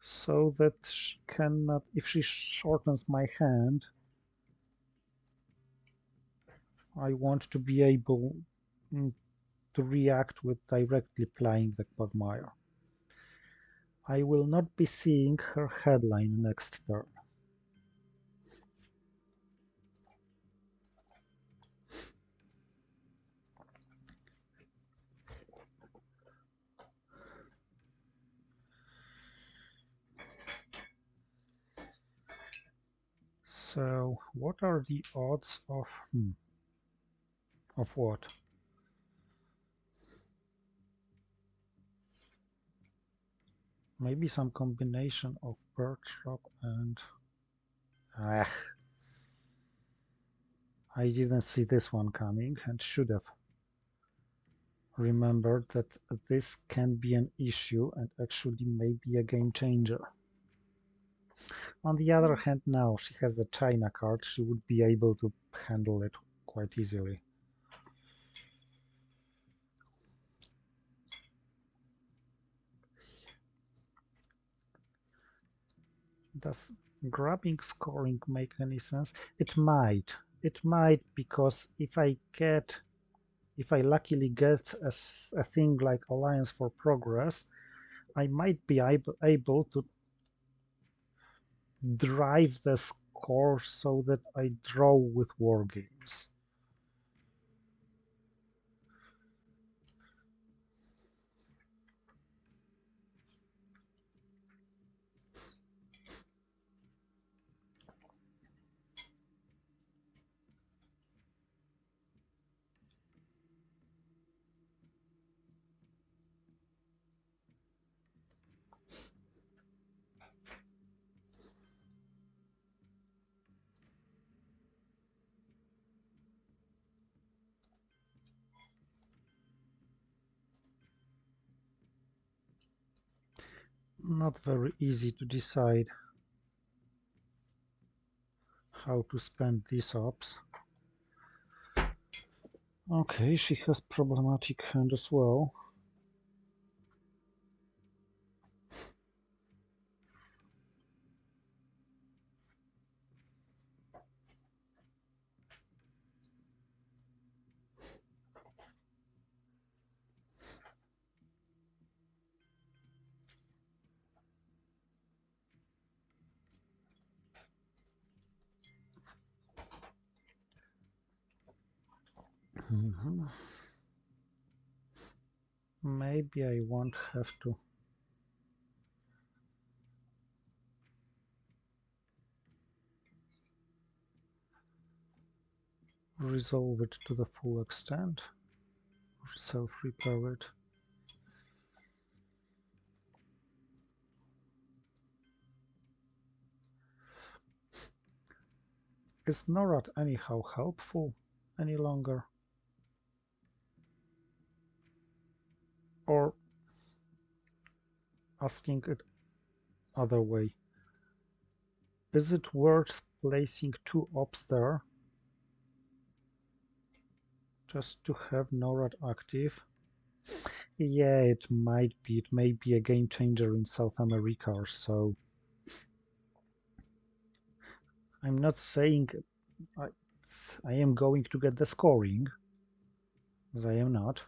So that she cannot, if she shortens my hand, I want to be able to react with directly playing the quagmire. I will not be seeing her headline next turn. So, what are the odds of what? Maybe some combination of birch rock and... Ah, I didn't see this one coming and should have remembered that this can be an issue and actually may be a game changer. On the other hand, now she has the China card, she would be able to handle it quite easily. Does grabbing scoring make any sense? It might. It might, because if I luckily get a thing like Alliance for Progress, I might be able to drive the score so that I draw with war games. Not very easy to decide how to spend these ops. Okay, she has problematic hand as well. Mhm. Maybe I won't have to resolve it to the full extent or self-repair it. Is NORAD anyhow helpful any longer? Or asking it other way, is it worth placing two ops there just to have NORAD active? Yeah, it might be. It may be a game changer in South America or so. I'm not saying I, I am going to get the scoring, as I am not.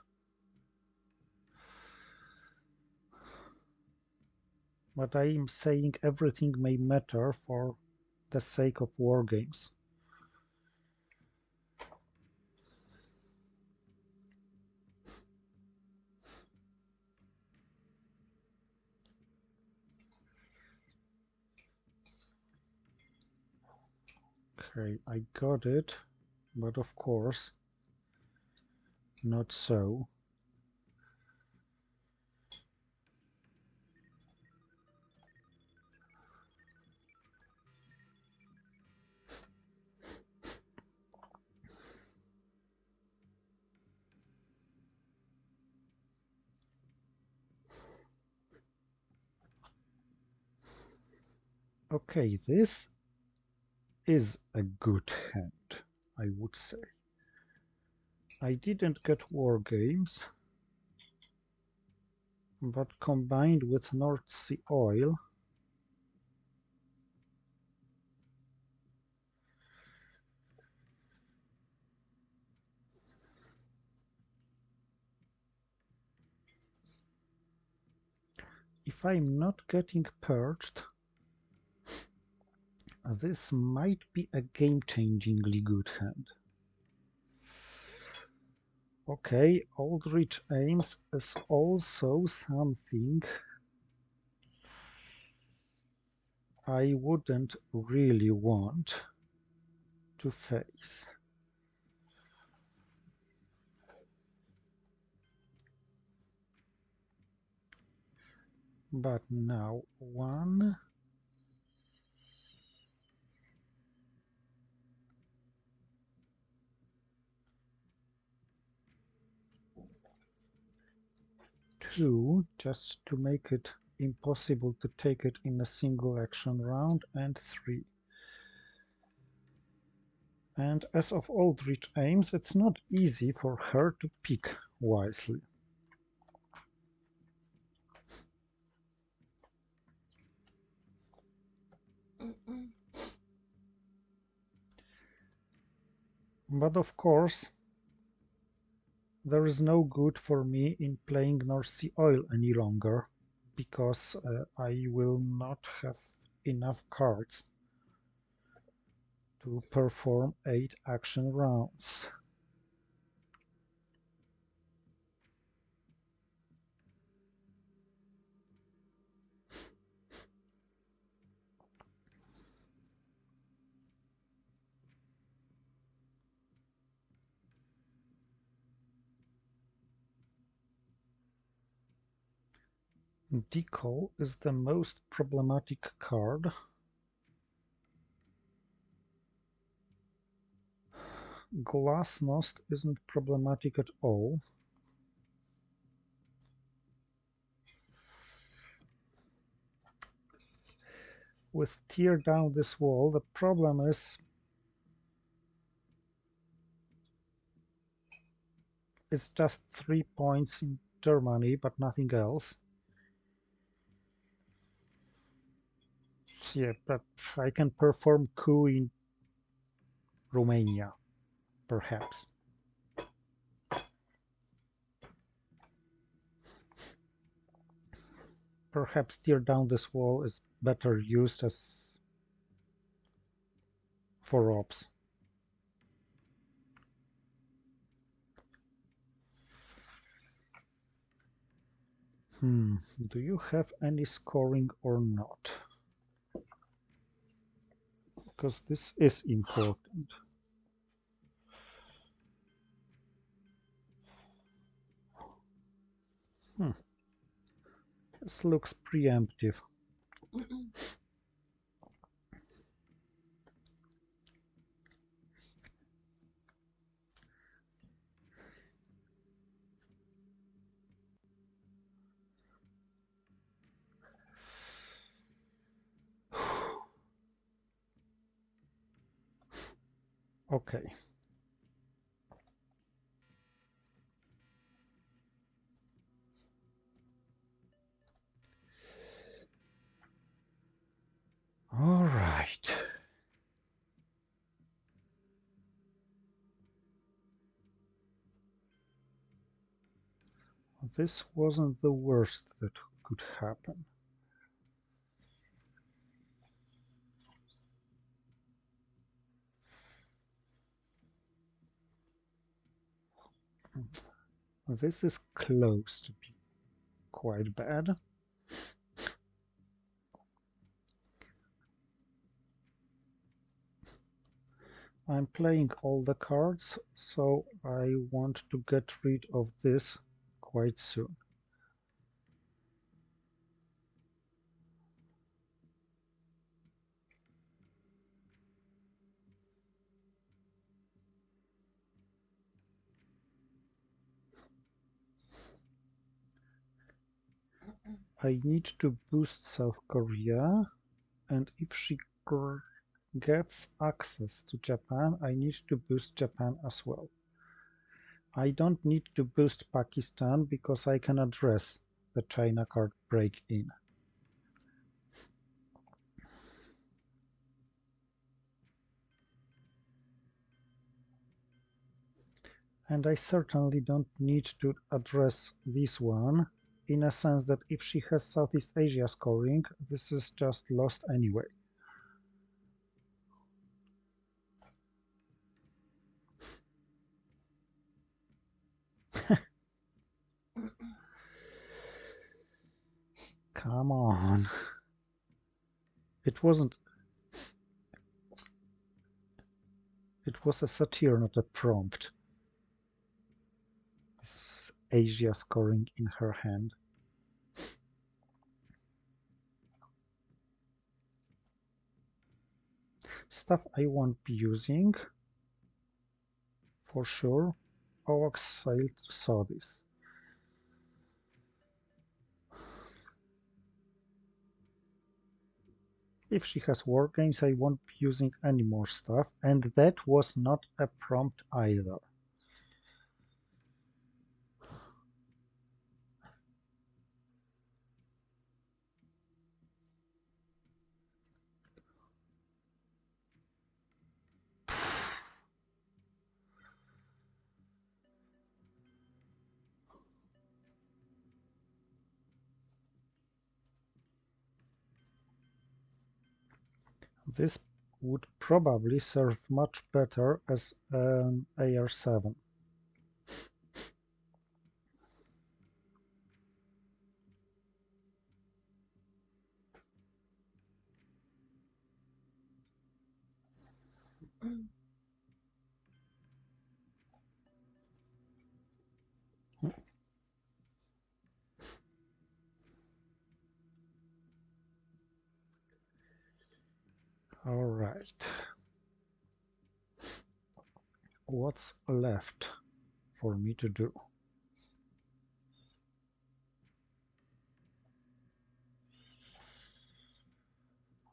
But I am saying everything may matter for the sake of war games. Okay, I got it, but of course, not so. Okay, this is a good hand, I would say. I didn't get war games, but combined with North Sea oil, if I'm not getting purged, this might be a game-changingly good hand. Okay, Aldrich Ames is also something I wouldn't really want to face. But now one, two, just to make it impossible to take it in a single action round, and three. And as of Aldrich Ames, it's not easy for her to pick wisely. But of course, there is no good for me in playing North Sea Oil any longer, because I will not have enough cards to perform 8 action rounds. Deco is the most problematic card. Glasnost isn't problematic at all. With Tear Down This Wall, the problem is it's just 3 points in Germany, but nothing else. Yeah, but I can perform coup in Romania, perhaps. Perhaps Tear Down This Wall is better used as for ops. Do you have any scoring or not? Because this is important. This looks preemptive. Okay. All right. This wasn't the worst that could happen. This is close to being quite bad. I'm playing all the cards, so I want to get rid of this quite soon. I need to boost South Korea. And if she gets access to Japan, I need to boost Japan as well. I don't need to boost Pakistan because I can address the China card break-in. And I certainly don't need to address this one, in a sense that if she has Southeast Asia scoring, this is just lost anyway. Come on. It wasn't. It was a satire, not a prompt. This Asia scoring in her hand. Stuff I won't be using, for sure. Oxide saw this. If she has war games, I won't be using any more stuff, and that was not a prompt either. This would probably serve much better as an AR7. All right. What's left for me to do?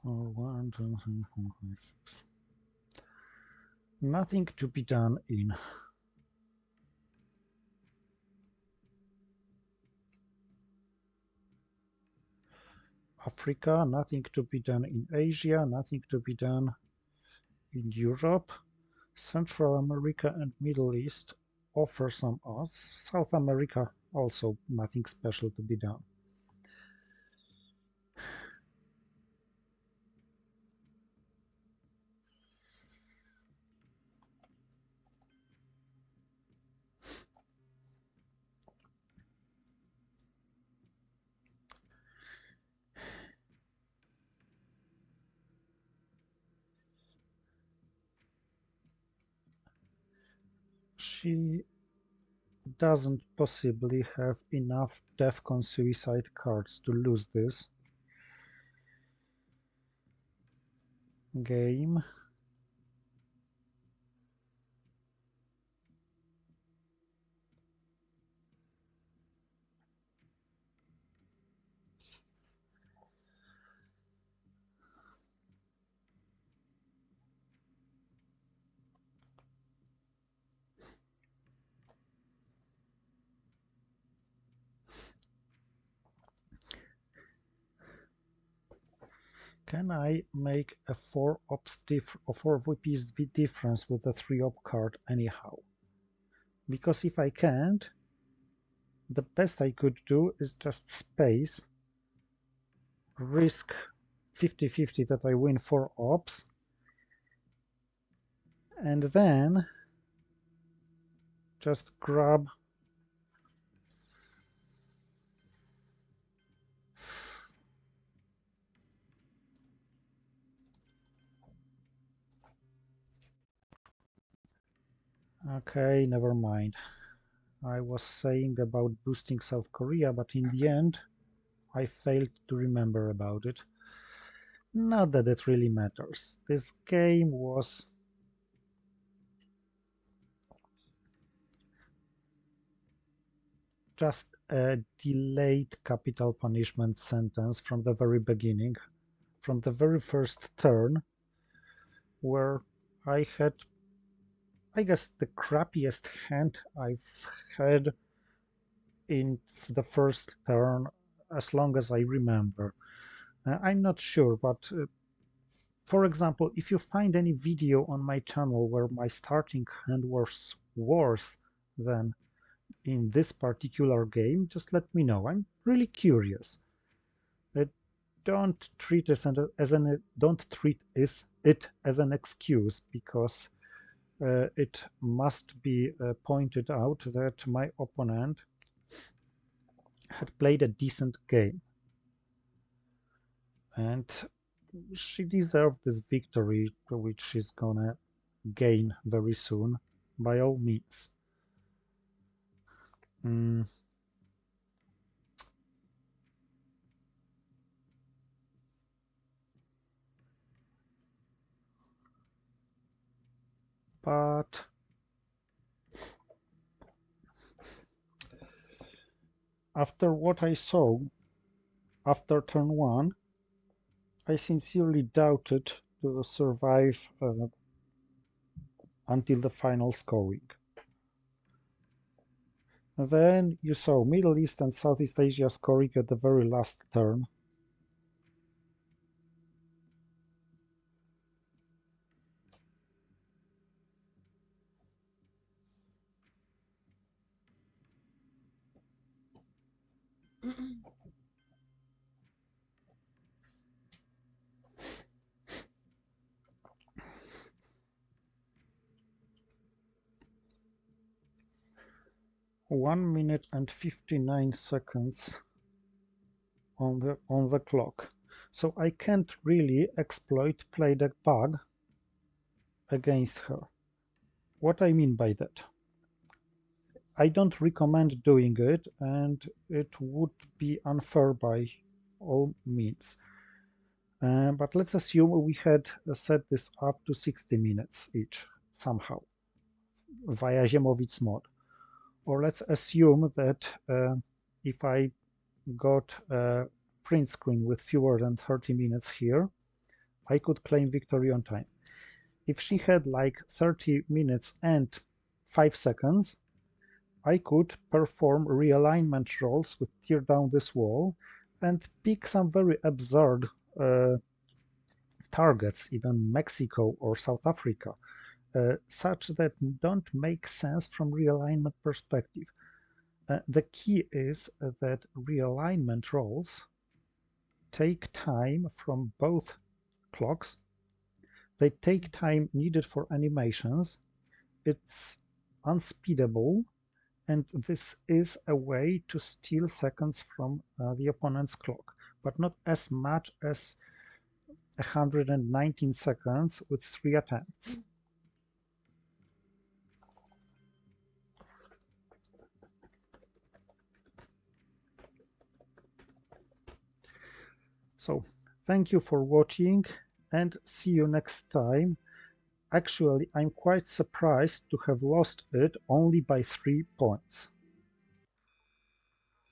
Oh, 1, 2, 3, 4, 5, 6. Nothing to be done in Africa, nothing to be done in Asia, nothing to be done in Europe. Central America and Middle East offer some odds. South America also nothing special to be done. She doesn't possibly have enough DEFCON suicide cards to lose this game. Can I make a 4 ops or 4 VPs difference with the 3 op card anyhow? Because if I can't, the best I could do is just space, risk 50-50 that I win 4 ops, and then just grab okay, never mind. I was saying about boosting South Korea, but in the end, I failed to remember about it. Not that it really matters. This game was just a delayed capital punishment sentence from the very beginning from the very first turn, where I had, I guess, the crappiest hand I've had in the first turn as long as I remember. I'm not sure, but for example, if you find any video on my channel where my starting hand was worse than in this particular game, just let me know. I'm really curious. Uh, don't treat don't treat it as an excuse, because it must be pointed out that my opponent had played a decent game, and she deserved this victory, which she's gonna gain very soon, by all means. Mm, but after what I saw after turn one, I sincerely doubted to survive until the final scoring. Then you saw Middle East and Southeast Asia scoring at the very last turn. Mm-mm. 1 minute and 59 seconds on the clock. So I can't really exploit playback bug against her. What I mean by that? I don't recommend doing it, and it would be unfair by all means. But let's assume we had set this up to 60 minutes each somehow via Ziemowitz mod. Or let's assume that if I got a print screen with fewer than 30 minutes here, I could claim victory on time. If she had like 30 minutes and 5 seconds, I could perform realignment rolls with tear down this wall and pick some very absurd targets, even Mexico or South Africa, such that don't make sense from realignment perspective. The key is that realignment rolls take time from both clocks. They take time needed for animations. It's unspeedable, and this is a way to steal seconds from the opponent's clock, but not as much as 119 seconds with 3 attempts. So thank you for watching, and see you next time. Actually, I'm quite surprised to have lost it only by 3 points.